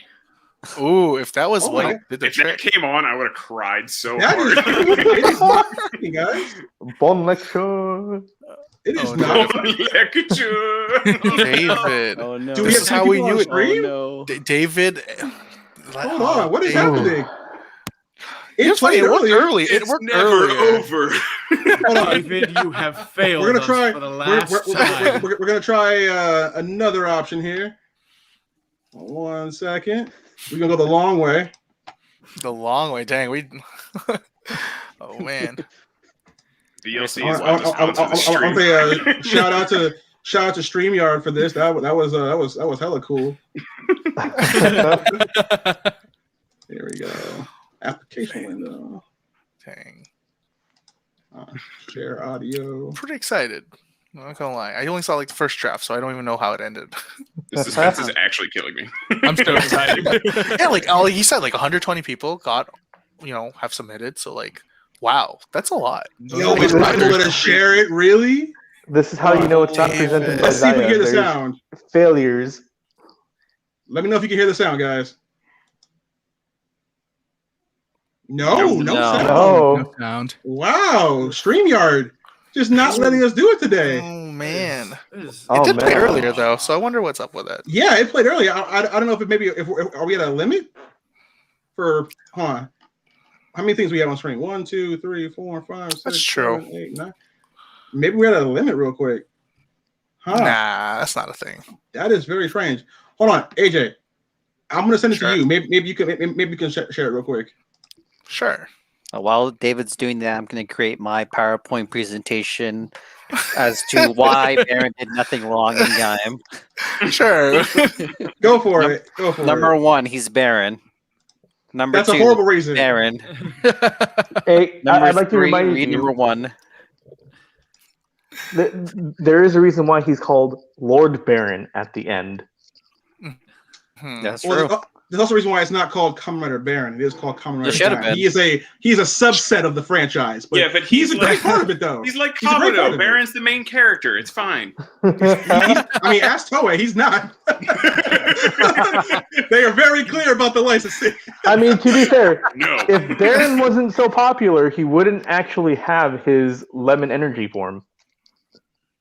Ooh, if that was Oh my like God. did the If that trick. came on, I would have cried so That hard. it is not working, guys. Bon lecture. It is Oh, not. David. Oh no. Do we This have is 10 how we people on knew it. stream? Oh no. David. Hold on. What is David. happening? It's funny. It worked early. It It's worked never earlier. over. Hold on. David, you have failed. We're gonna us try. for the last time. We're gonna try another option here. 1 second. We're gonna go the long way. The long way. Dang, we. Oh man. DLC is like the sponsor of the stream. Shout out to StreamYard for this. That was hella cool. Here we go. Application window. Dang. Share audio. Pretty excited. I'm not gonna lie. I only saw like the first draft, so I don't even know how it ended. The suspense is actually killing me. I'm so excited. Yeah, like he said, like 120 people have submitted. So like, wow, that's a lot. Yo, we're gonna share it. Really? This is how you know it's not David. presented by Let's see if we Zaya. hear the There's sound. failures. Let me know if you can hear the sound, guys. No No. sound. No. No sound. Wow, StreamYard just not letting us do it today. Oh man, This is- Oh, it did play man. earlier though, so I wonder what's up with it. Yeah, it played early. I don't know if are we at a limit for how many things we have on screen? 1, 2, 3, 4, 5, 6, That's true. 7, 8, 9. Maybe we're at a limit real quick. Huh? Nah, that's not a thing. That is very strange. Hold on, AJ. I'm gonna send it Sure. to you. Maybe you can share it real quick. Sure. While David's doing that, I'm going to create my PowerPoint presentation as to why Baron did nothing wrong in game. Sure. Go for it. Go for Number it. 1, he's Baron. Number That's 2, a horrible reason. Baron. Hey, Number I'd like to 3, remind read you number 1. that there is a reason why he's called Lord Baron at the end. That's Well, true. there's also a reason why it's not called Kamen Rider Baron. It is called Kamen Rider. It should have Baron. been. He's a subset of the franchise. But Yeah, but he's a he's great like- part of it though. He's like He's a great part Kabuto. of it. Baron's the main character. It's fine. I mean, ask Toei. He's not. They are very clear about the licensing. I mean, to be fair, No. if Baron wasn't so popular, he wouldn't actually have his lemon energy form.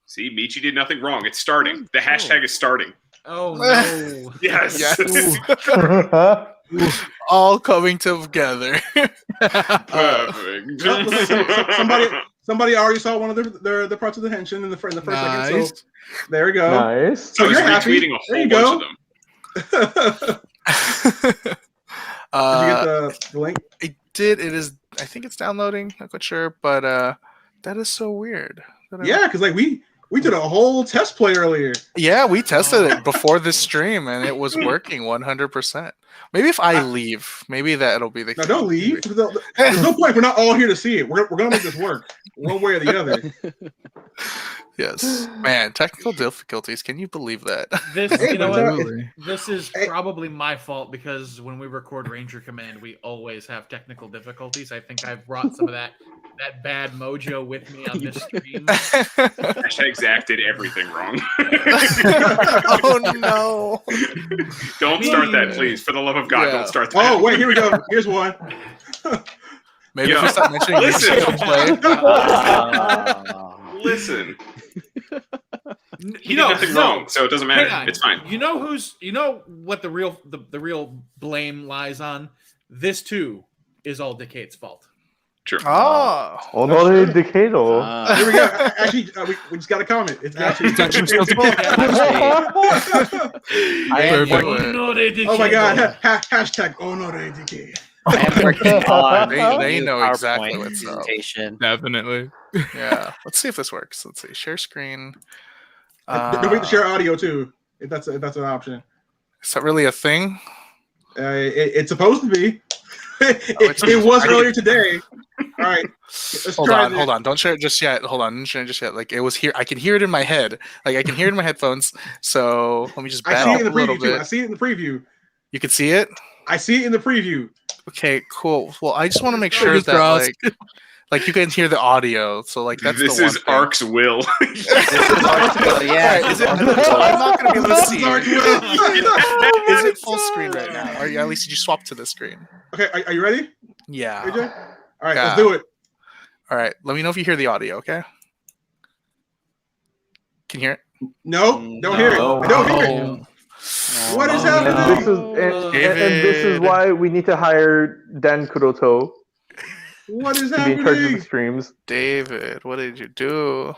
See, Michi did nothing wrong. It's starting. The hashtag is starting. Oh no! Yes. Yes. All coming together. Perfect. Somebody already saw one of the parts of the henshin in the first second. Nice. So there we go. Nice. So I was you're happy. retweeting a There you whole go. bunch of them. Did you get the link? I did. It is. I think it's downloading. Not quite sure, but that is so weird. Yeah, because like we did a whole test play earlier. Yeah, we tested it before this stream, and it was working 100%. Maybe if I leave, maybe that'll be the. Now don't leave. There's no point. We're not all here to see it. We're gonna make this work one way or the other. Yes, man. Technical difficulties. Can you believe that? This, Hey, you know but, what? Absolutely. This is Hey. probably my fault because when we record Ranger Command, we always have technical difficulties. I think I've brought some of that bad mojo with me on this stream. Hashtag Zach did everything wrong. Oh no! Don't start that, please. For the love of God, Yeah. don't start that. Oh wait, here we go. Here's one. Maybe Yo, if you stop mentioning listen. YouTube play. Listen. He You know, did nothing no, wrong, so it doesn't matter. hang on. It's fine. You know what the real blame lies on? This too is all Decade's fault. True. Oh, Honore Decado. Here we go. Actually, we just got a comment. It's actually. Oh my God! Hashtag Honore Decade. I am working on They a know PowerPoint exactly what's up. presentation. Definitely. yeah. Let's see if this works. Let's see. Share screen. Don't forget to share audio too, if that's an option. Is that really a thing? It's supposed to be. it's It was already- earlier today. All right. Let's Hold try on, this. hold on. Don't share it just yet. Hold on, don't share it just yet. Like it was here. I can hear it in my head. Like I can hear it in my headphones. So let me just I back see it up in a the little preview too. bit. I see it in the preview. You can see it. I see it in the preview. Okay, cool. Well, I just want to make sure Fingers that crossed. like you can hear the audio. So like that's This the one is thing. Ark's will. This is Archville, yeah. Alright, is it, I'm not gonna be able to This see. is our Is will. it full screen right now? Or at least did you swap to the screen? Okay, are you ready, Yeah. AJ? All right, Yeah. let's do it. All right. Let me know if you hear the audio. Okay. Can you hear it? No, don't hear it. No. I don't hear it. Oh. What is And happening? this is and this is why we need to hire Dan Kuroto What is to be in charge of the happening? streams. David, what did you do?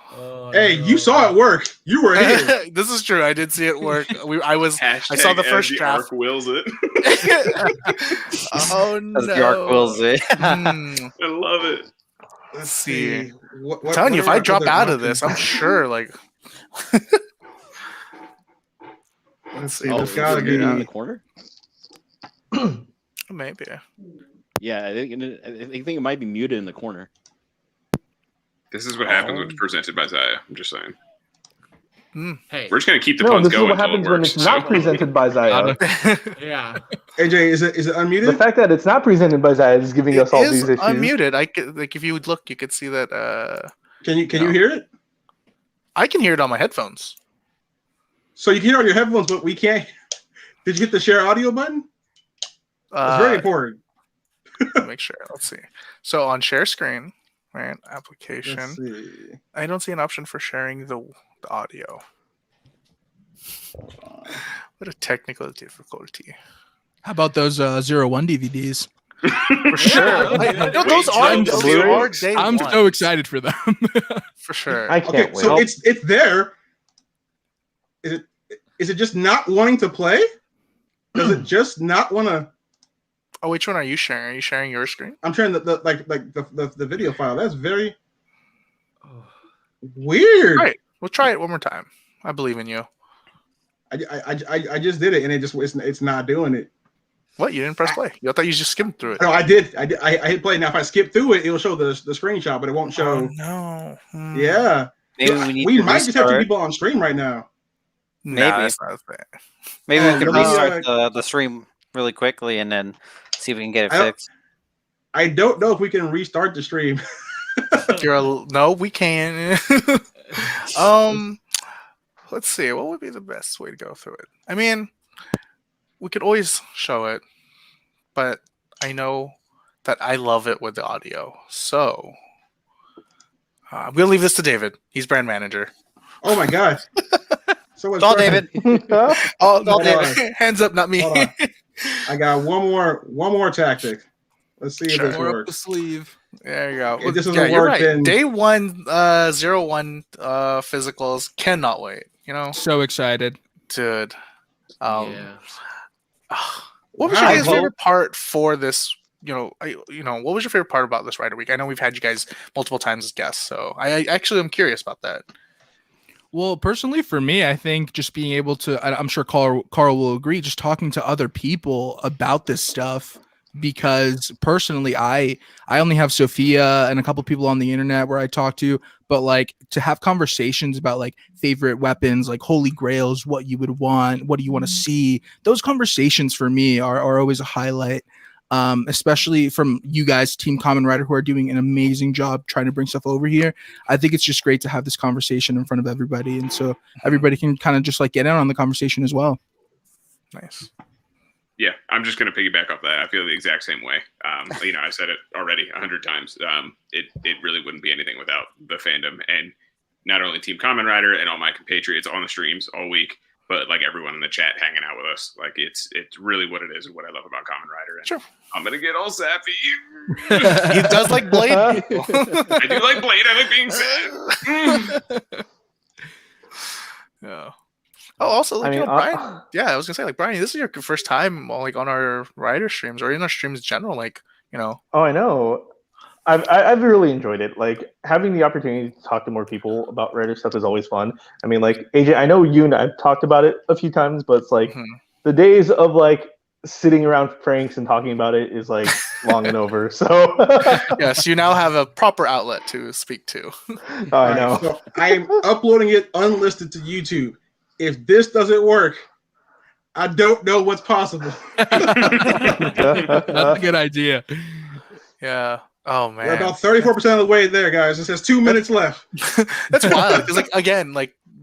Hey, you saw it work. You were here. This is true. I did see it work. I saw the Hashtag first as the draft. Ark wills it. Oh no. As the Ark wills it. I love it. Let's see. What, I'm telling you, if what are I drop other out of this, I'm options? sure like Let's see. Oh, There's is gotta it be. muted in the corner? maybe. Yeah, I think it might be muted in the corner. This is what happens when it's presented by Zaya. I'm just saying. Hey, We're just gonna keep the No, puns this is going what until it happens when works. it's not so. presented by Zaya. yeah. AJ, is it The unmuted? fact that it's not presented by Zaya is giving us all It is these issues. unmuted. I could, like if you would look, you could see that Can you No. hear it? I can hear it on my headphones. So you can hear it on your headphones, but we can't. Did you hit the share audio button? It's very important. Make sure. Let's see. So on share screen, right? Application. Let's see. I don't see an option for sharing the audio. What a technical difficulty. How about those 01 DVDs? For sure. No, those are day I'm one. so excited for them. For sure. I can't Okay, wait. so it's there. Is it just not wanting to play? Does it just not want to? Oh, which one are you sharing? Are you sharing your screen? I'm sharing the video file. That's very weird. Right. We'll try it one more time. I believe in you. I just did it and it's not doing it. What? You didn't press play? I thought you just skimmed through it. No, I did. I hit play. Now if I skip through it, it'll show the screenshot, but it won't show. Oh no. Yeah. Maybe we need to might just have two restart. people on stream right now. Maybe. Maybe. Nah, that's not fair. Maybe we can let me, restart the stream really quickly and then see if we can get it fixed. I don't know if we can restart the stream. No, we can. Let's see. What would be the best way to go through it? I mean, we could always show it, but I know that I love it with the audio. So I'm gonna leave this to David. He's brand manager. Oh my gosh. So It's all David. Oh, Hold David. Hands up, not me. Hold on. I got one more tactic. Let's see if this More up the works. sleeve. There you go. If this doesn't you're work, right. then- Day 1, 01 physicals cannot wait. You know, So excited. dude. Yeah. What was Wow. your guys' favorite part for this? What was your favorite part about this Rider Week? I know we've had you guys multiple times as guests, so I actually am curious about that. Well, personally, for me, I think just being able to, I'm sure Carl will agree, just talking to other people about this stuff. Because personally, I only have Sophia and a couple people on the internet where I talk to, but like to have conversations about like favorite weapons, like holy grails, what you would want, what do you want to see? Those conversations for me are always a highlight. Especially from you guys, Team Kamen Rider, who are doing an amazing job trying to bring stuff over here. I think it's just great to have this conversation in front of everybody, and so everybody can kind of just like get in on the conversation as well. Nice. Yeah, I'm just going to piggyback off that. I feel the exact same way. I said it already 100 times. It really wouldn't be anything without the fandom, and not only Team Kamen Rider and all my compatriots on the streams all week, but like everyone in the chat hanging out with us. Like it's really what it is and what I love about Kamen Rider. And Sure. I'm gonna get all sappy. He does like Blade. I do like Blade. I like being sad. Yeah. Oh, also, like, I mean, Brian. Yeah, I was gonna say, like, Brian, this is your first time, like, on our Rider streams or in our streams in general. Like, Oh, I know. I've really enjoyed it. Like having the opportunity to talk to more people about Rider stuff is always fun. I mean, like AJ, I know you and I've talked about it a few times, but it's like Mhm. the days of like sitting around pranks and talking about it is like long and over. So Yes, you now have a proper outlet to speak to. I know. Right, so I am uploading it unlisted to YouTube. If this doesn't work, I don't know what's possible. That's a good idea. Yeah. Oh man. We're about 34% of the way there, guys. It says 2 minutes left. That's wild because again,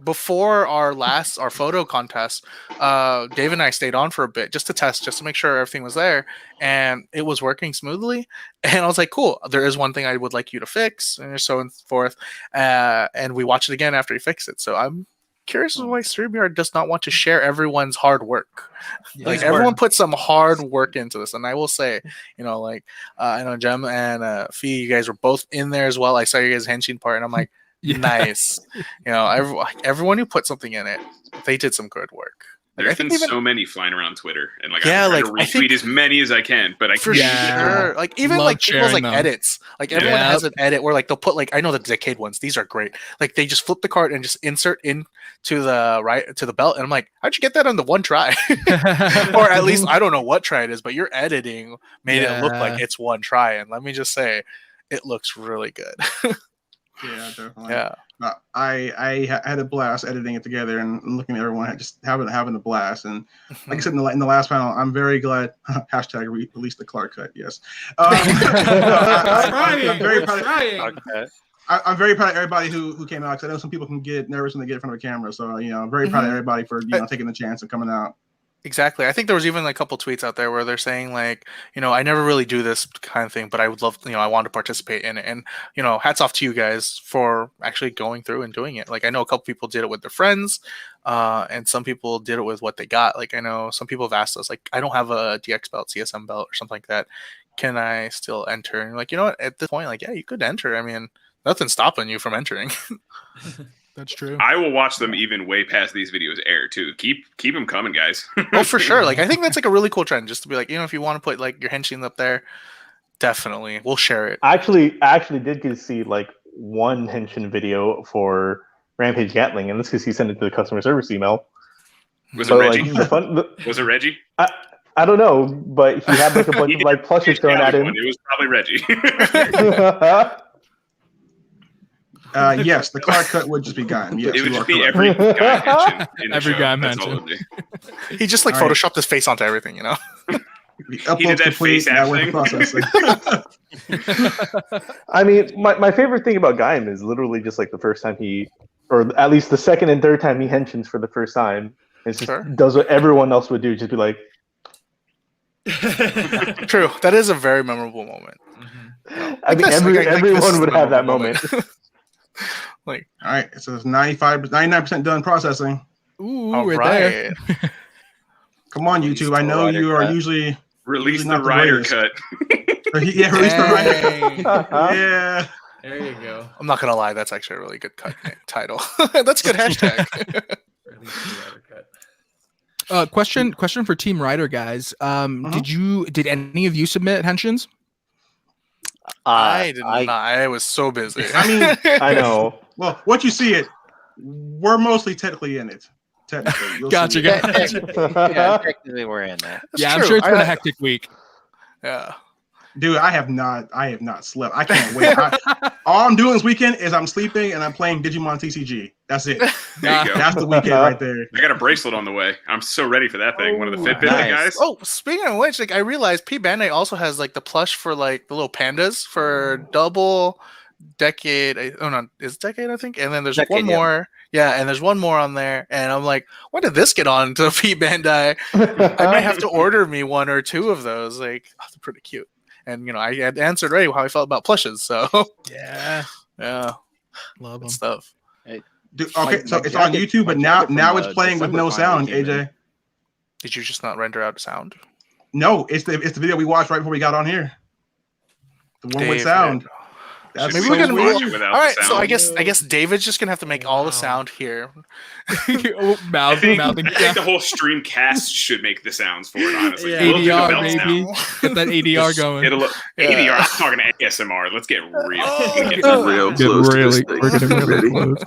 before our photo contest, Dave and I stayed on for a bit just to test, just to make sure everything was there, and it was working smoothly. And I was like, cool, there is one thing I would like you to fix, and so and forth. And we watched it again after he fixed it. So I'm curious why StreamYard does not want to share everyone's hard work. Like everyone put some hard work into this, and I will say, I know Jem and Fee, you guys were both in there as well. I saw you guys' henshin part, and I'm like, nice. Everyone who put something in it, they did some good work. There's been so many flying around Twitter, and I'm trying to retweet as many as I can, but I can't. Sure. Even Love people's them. edits. Everyone has an edit where they'll put I know the Decade ones. These are great. They just flip the card and just insert into the belt, and I'm like, how'd you get that on the one try? Or at least I don't know what try it is, but your editing made it look like it's one try, and let me just say, it looks really good. Yeah, definitely. Yeah. I had a blast editing it together and looking at everyone just having a blast. And like I said in the last panel, I'm very glad. Hashtag release the Clark cut. Yes. I'm very proud. I'm very proud of everybody who came out, because I know some people can get nervous when they get in front of a camera. So I'm very proud of everybody for taking the chance and coming out. Exactly. I think there was even a couple tweets out there where they're saying I never really do this kind of thing, but I would love, I want to participate in it. And, hats off to you guys for actually going through and doing it. I know a couple people did it with their friends, and some people did it with what they got. I know some people have asked us, I don't have a DX belt, CSM belt, or something like that. Can I still enter? And you know what? At this point, yeah, you could enter. I mean, nothing's stopping you from entering. That's true. I will watch them even way past these videos air too. Keep them coming, guys. Oh, for sure. I think that's a really cool trend, just to be if you want to put your henshin up there, definitely we'll share it. I actually did get to see one henshin video for Rampage Gatling, and this because he sent it to the customer service email. Was it Reggie? Was it Reggie? I don't know, but he had a bunch of plushes thrown at him. It was probably Reggie. Yes, the Clark cut would just be gone. Yes, it would just be every guy mentioned in the every show. guy That's mentioned. all it would be. He just photoshopped his face onto everything, He did that face app thing. I mean, my favorite thing about Gaim is literally just the first time or at least the second and third time he henshins for the first time. It just does what everyone else would do, just be like. True, that is a very memorable moment. I think everyone would have that moment. All right, it says 99% done processing. Ooh, all right there. Come on, YouTube. I know you are usually release the rider cut. Yeah, release the rider cut. Yeah. There you go. I'm not gonna lie, that's actually a really good title. That's a good hashtag. Release the rider cut. Question for Team Rider guys. Did any of you submit henshins? I did not. I was so busy. I mean, I know. Well, what you see we're mostly technically in it. Technically, Gotcha. Yeah, technically we're in there. That's I'm true. sure it's been a hectic week. Yeah. Dude, I have not slept. I can't wait. All I'm doing this weekend is I'm sleeping and I'm playing Digimon TCG. That's it. There you go. That's the weekend right there. I got a bracelet on the way. I'm so ready for that thing. One of the Fitbit guys. Oh, speaking of which, I realized P Bandai also has the plush for the little pandas for double decade. Oh no, it's decade I think. And then there's one more. Yeah, and there's one more on there. And I'm like, when did this get on to P Bandai? I might have to order me one or two of those. They're pretty cute. And I had answered already how I felt about plushes. So yeah, love them stuff. Dude, okay, so it's on YouTube, but now it's playing with no sound. AJ, did you just not render out sound? No, it's the video we watched right before we got on here. The one with sound. That's maybe so we're gonna weird move. without All right, the so sound. I guess David's just gonna have to make all the sound here. Mouthing. I think the whole stream cast should make the sounds for it. Honestly, Yeah. We'll do the ADR, belts baby. now. Get that ADR going. It'll look ADR. I'm talking to ASMR. Let's get real. Oh, Real close to this thing. We're getting really close.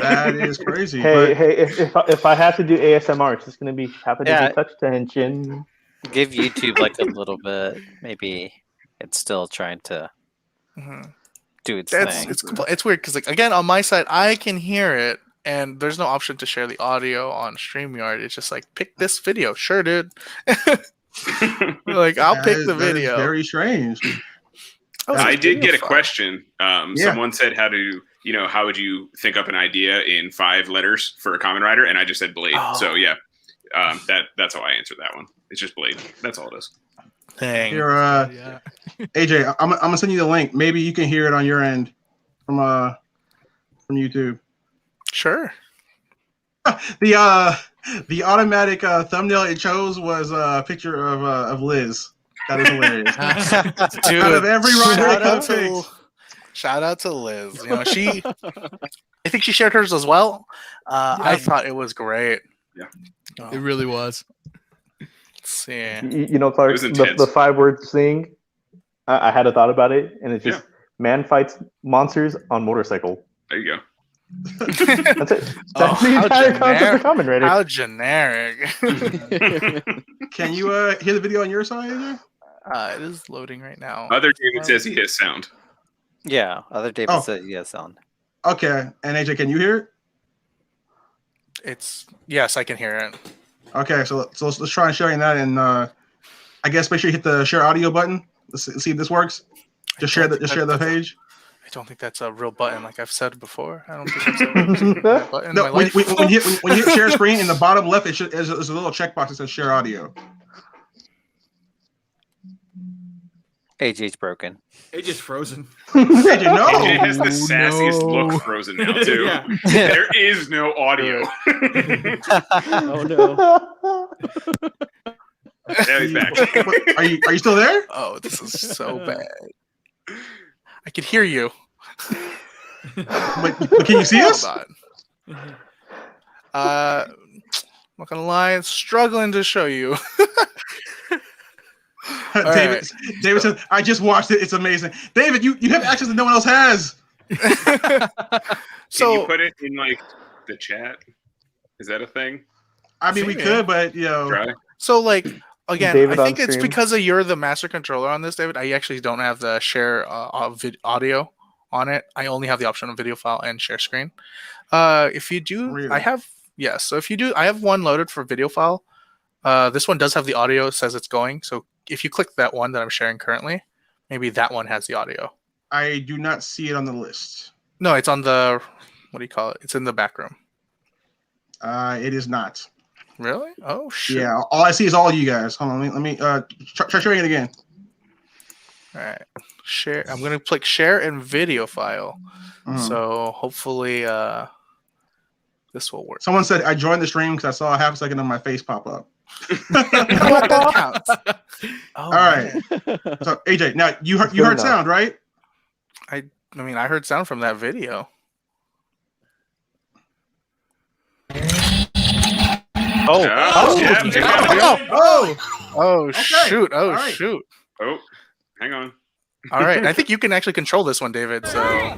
That is crazy. Hey, if I have to do ASMR, it's just gonna be have to do touch to henshin. Give YouTube like a little bit. Maybe it's still trying to do its thing. It's weird because like again on my side I can hear it and there's no option to share the audio on StreamYard. It's just like pick this video, sure, dude. Like I'll pick the video. That is very strange. I did get a question. Someone said how would you think up an idea in 5 letters for a Kamen Rider, and I just said Blade. So yeah, that's how I answered that one. It's just Blade. That's all it is. Dang. Here, AJ, I'm gonna send you the link. Maybe you can hear it on your end from YouTube. Sure. The automatic thumbnail it chose was a picture of Liz. That is hilarious. Dude, out of every rider it could pick. Shout out to Liz. You know, I think she shared hers as well. I thought it was great. Yeah. It really was. Let's see. You know, Clark, the 5-word thing, I had a thought about it, and it's just man fights monsters on motorcycle. There you go. That's it. That's the entire concept of Kamen Rider. How generic. Can you hear the video on your side, AJ? It is loading right now. Other David says he has sound. Yeah, other David said he has sound. Okay, and AJ, can you hear it? Yes, I can hear it. Okay, so let's try sharing that, and I guess make sure you hit the share audio button. Let's see if this works. Just share the page. I don't think that's a real button, like I've said before. I don't think that's a button. No, when you hit share screen in the bottom left, there's a little checkbox that says share audio. AJ's broken. AJ's frozen. AJ, no. AJ has the sassiest look frozen now too. Yeah. There is no audio. Oh no. Yeah, he's back. Are you still there? Oh, this is so bad. I can hear you. But can you see us? I'm not gonna lie, it's struggling to show you. David says, I just watched it. It's amazing. David, you have access that no one else has. Can you put it in like the chat? Is that a thing? I mean, we could, but try. So like again, David I think on it's stream. because you're the master controller on this, David. I actually don't have the share audio on it. I only have the option of video file and share screen. If you do, Really? I have So if you do, I have one loaded for video file. This one does have the audio. It says it's going. So if you click that one that I'm sharing currently, maybe that one has the audio. I do not see it on the list. No, it's on the what do you call it? It's in the back room. It is not. Really? Oh shit. Yeah, all I see is all of you guys. Hold on, let me try sharing it again. All right. Share. I'm gonna click share and video file. So hopefully this will work. Someone said I joined the stream because I saw a half second of my face pop up. That counts. Oh, all right. So AJ, now you heard sound, right? I mean, I heard sound from that video. Shoot. Oh, right. shoot. Oh, hang on. All right. I think you can actually control this one, David. So.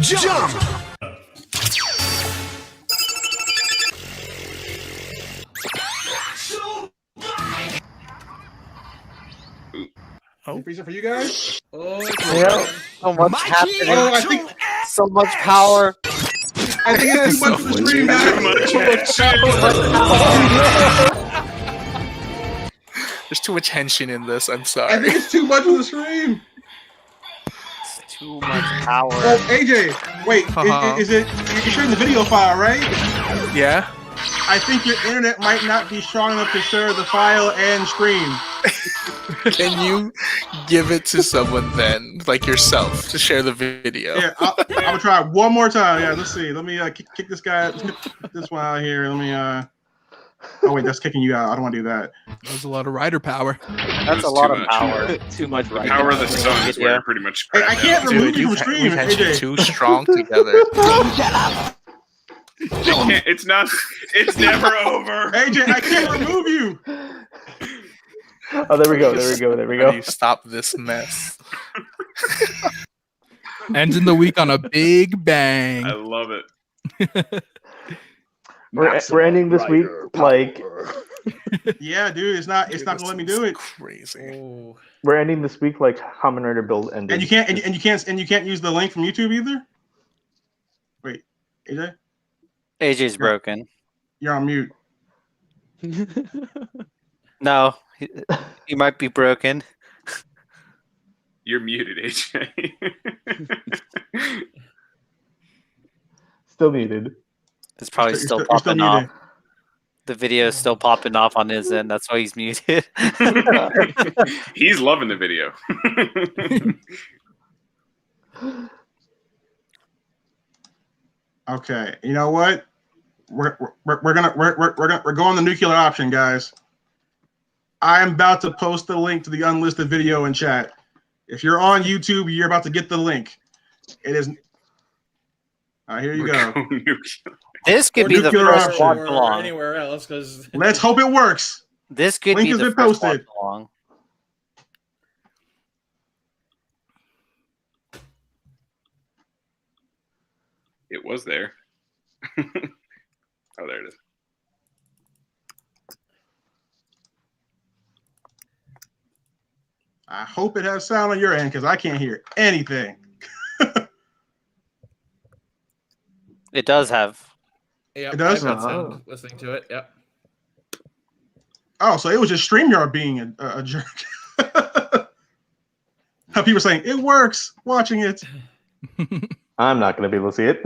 Jump! Oh, freezer for you guys. Yeah. So much happening. I think So much power. I think it's too much for the stream, guys. There's too much henshin in this. I'm I sorry. think it's too much for the stream. It's too much power. Oh, AJ, wait, is it? You're sharing the video file, right? Yeah. I think your internet might not be strong enough to share the file and stream. Can you give it to someone then, like yourself, to share the video? Yeah, I'm gonna try it one more time. Yeah, let's see. Let me kick this guy, this one out here. Let me. Oh wait, that's kicking you out. I don't want to do that. That was a lot of rider power. That's a lot of power. Too much right. Power of the sun is where pretty much. Hey, I can't remove you from we stream, henshin AJ. too strong together. It's not. It's never over. AJ, I can't remove you. Oh, there we go. There we go. There we How do go. you stop this mess? Ending the week on a big bang. I love it. We're ending this week like Yeah, dude, it's not gonna let me do it. Crazy. Oh. we're ending this week like Kamen Rider build ended. And you can't use the link from YouTube either. Wait, AJ, AJ's broken. you're on mute. No, he might be broken. You're muted, AJ. Still muted. It's probably You're still you're popping off. muted. The video is still popping off on his end. That's why he's muted. He's loving the video. Okay, you know what? We're going the nuclear option, guys. I'm about to post the link to the unlisted video in chat. If you're on YouTube, you're about to get the link. It is. Here you go. This could Or be the nuclear first option. watch Or along. anywhere else, because Let's hope it works. This could Link be has the been first watch posted. along. It was there. Oh, there it is. I hope it has sound on your end because I can't hear anything. It does have. yeah, It does? I've got Oh. sound listening to it. Yep. Oh, so it was just StreamYard being a jerk. How people are saying it works watching it. I'm not gonna be able to see it.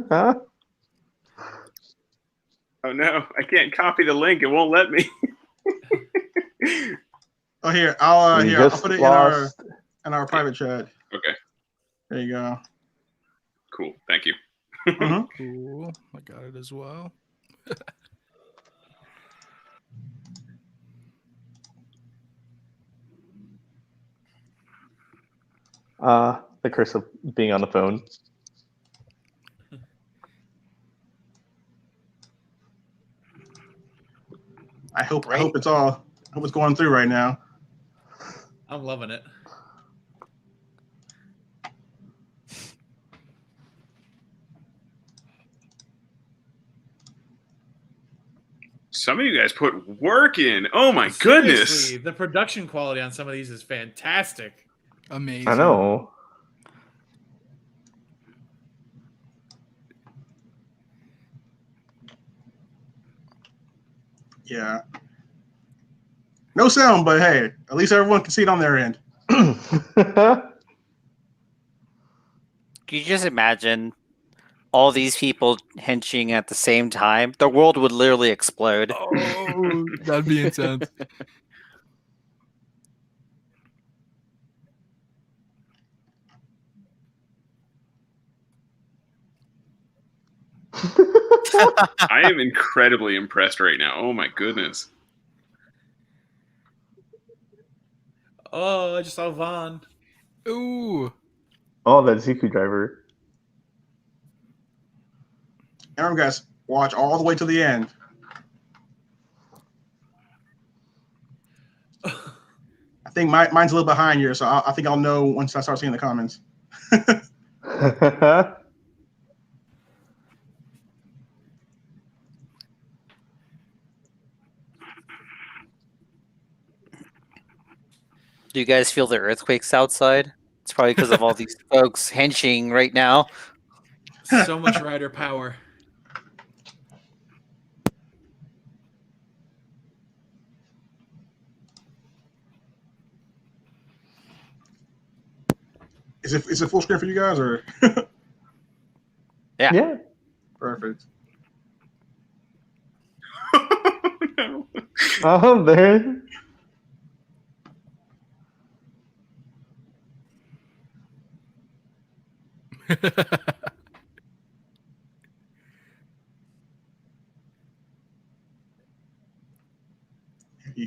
Huh? Oh no, I can't copy the link. It won't let me. Oh, here I'll We I'll just put it lost. in our private chat. Okay, There you go. cool. Thank you. Mhm. Cool. I got it as well. The curse of being on the phone. I hope it's all. I hope it's going through right now. I'm loving it. Some of you guys put work in. Oh my goodness. Seriously, the production quality on some of these is fantastic. Amazing. I know. Yeah. No sound, but hey, at least everyone can see it on their end. Can you just imagine all these people henching at the same time? The world would literally explode. Oh, that'd be intense. I am incredibly impressed right now. Oh my goodness. Oh, I just saw Vaughn. Ooh. Oh, that Ziku driver. Remember, guys, watch all the way to the end. I think mine's a little behind here, so I think I'll know once I start seeing the comments. Do you guys feel the earthquakes outside? It's probably because of all these folks henching right now. So much rider power. Is it full screen for you guys or? Yeah. Yeah. Perfect. No. Oh, man.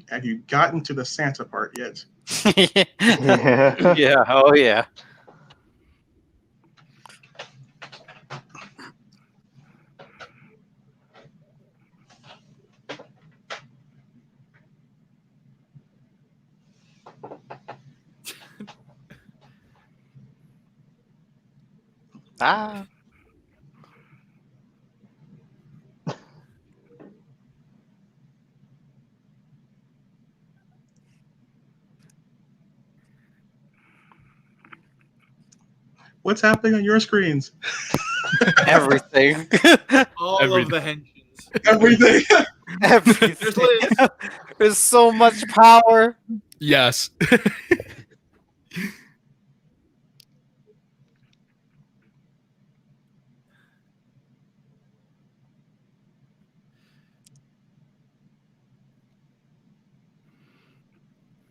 Have you gotten to the Santa part yet? Yeah. Yeah. Oh, yeah. Ah. What's happening on your screens? Everything. All of the henshins. Everything. Everything. There's Liz. There's so much power. Yes.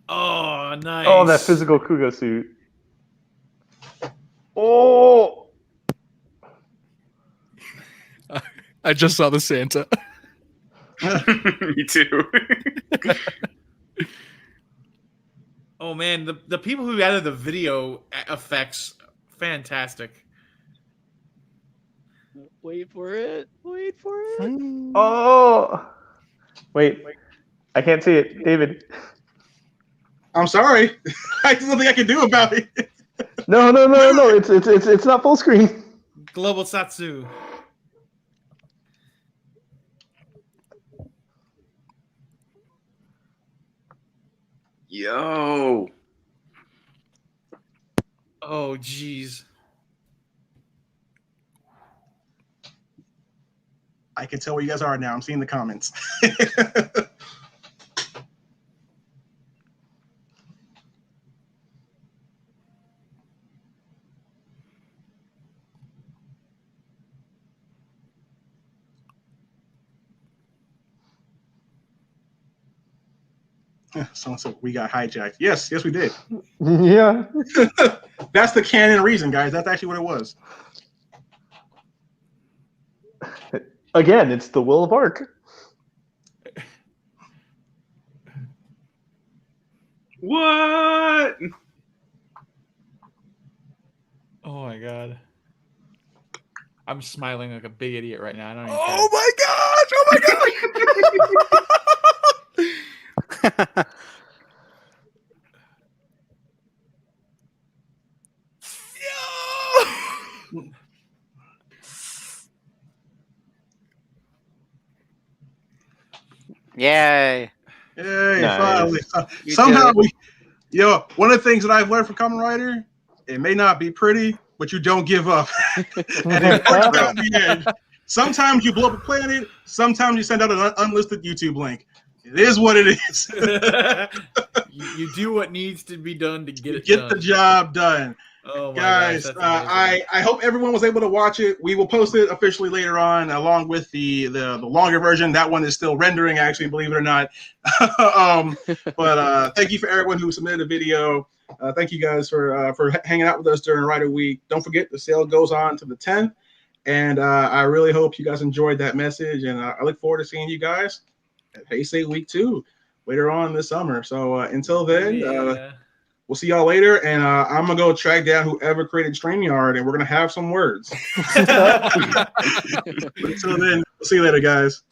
Oh, nice. Oh, that physical Kuga suit. Oh, I just saw the Santa. Me too. Oh man, the people who added the video effects, fantastic. Wait for it. Wait for it. oh. Wait, I can't see it, David. I'm sorry. There's nothing I can do about it. No. It's not full screen. Global Satsu. Yo. Oh jeez. I can tell where you guys are now. I'm seeing the comments. Someone said we got hijacked. Yes, we did. Yeah. That's the canon reason, guys. That's actually what it was. Again, it's the will of art. What? Oh my god. I'm smiling like a big idiot right now. I don't even Oh my gosh! Oh my gosh! Yo! Yay. Hey, Nice. finally. You Somehow did it. one of the things that I've learned from Kamen Rider, it may not be pretty, but you don't give up. And it works out in the end. Sometimes you blow up a planet, sometimes you send out an unlisted YouTube link. It is what it is. you do what needs to be done to get it Get done. the job done. Oh my Guys, gosh, that's amazing. I hope everyone was able to watch it. We will post it officially later on, along with the longer version. That one is still rendering, actually, believe it or not. But thank you for everyone who submitted a video. Thank you guys for hanging out with us during Rider Week. Don't forget, the sale goes on to the 10th, and I really hope you guys enjoyed that message. And I look forward to seeing you guys at Heisei Week 2 later on this summer. So until then. Yeah. We'll see y'all later, and I'm gonna go track down whoever created StreamYard, and we're gonna have some words. Until then, we'll see you later, guys.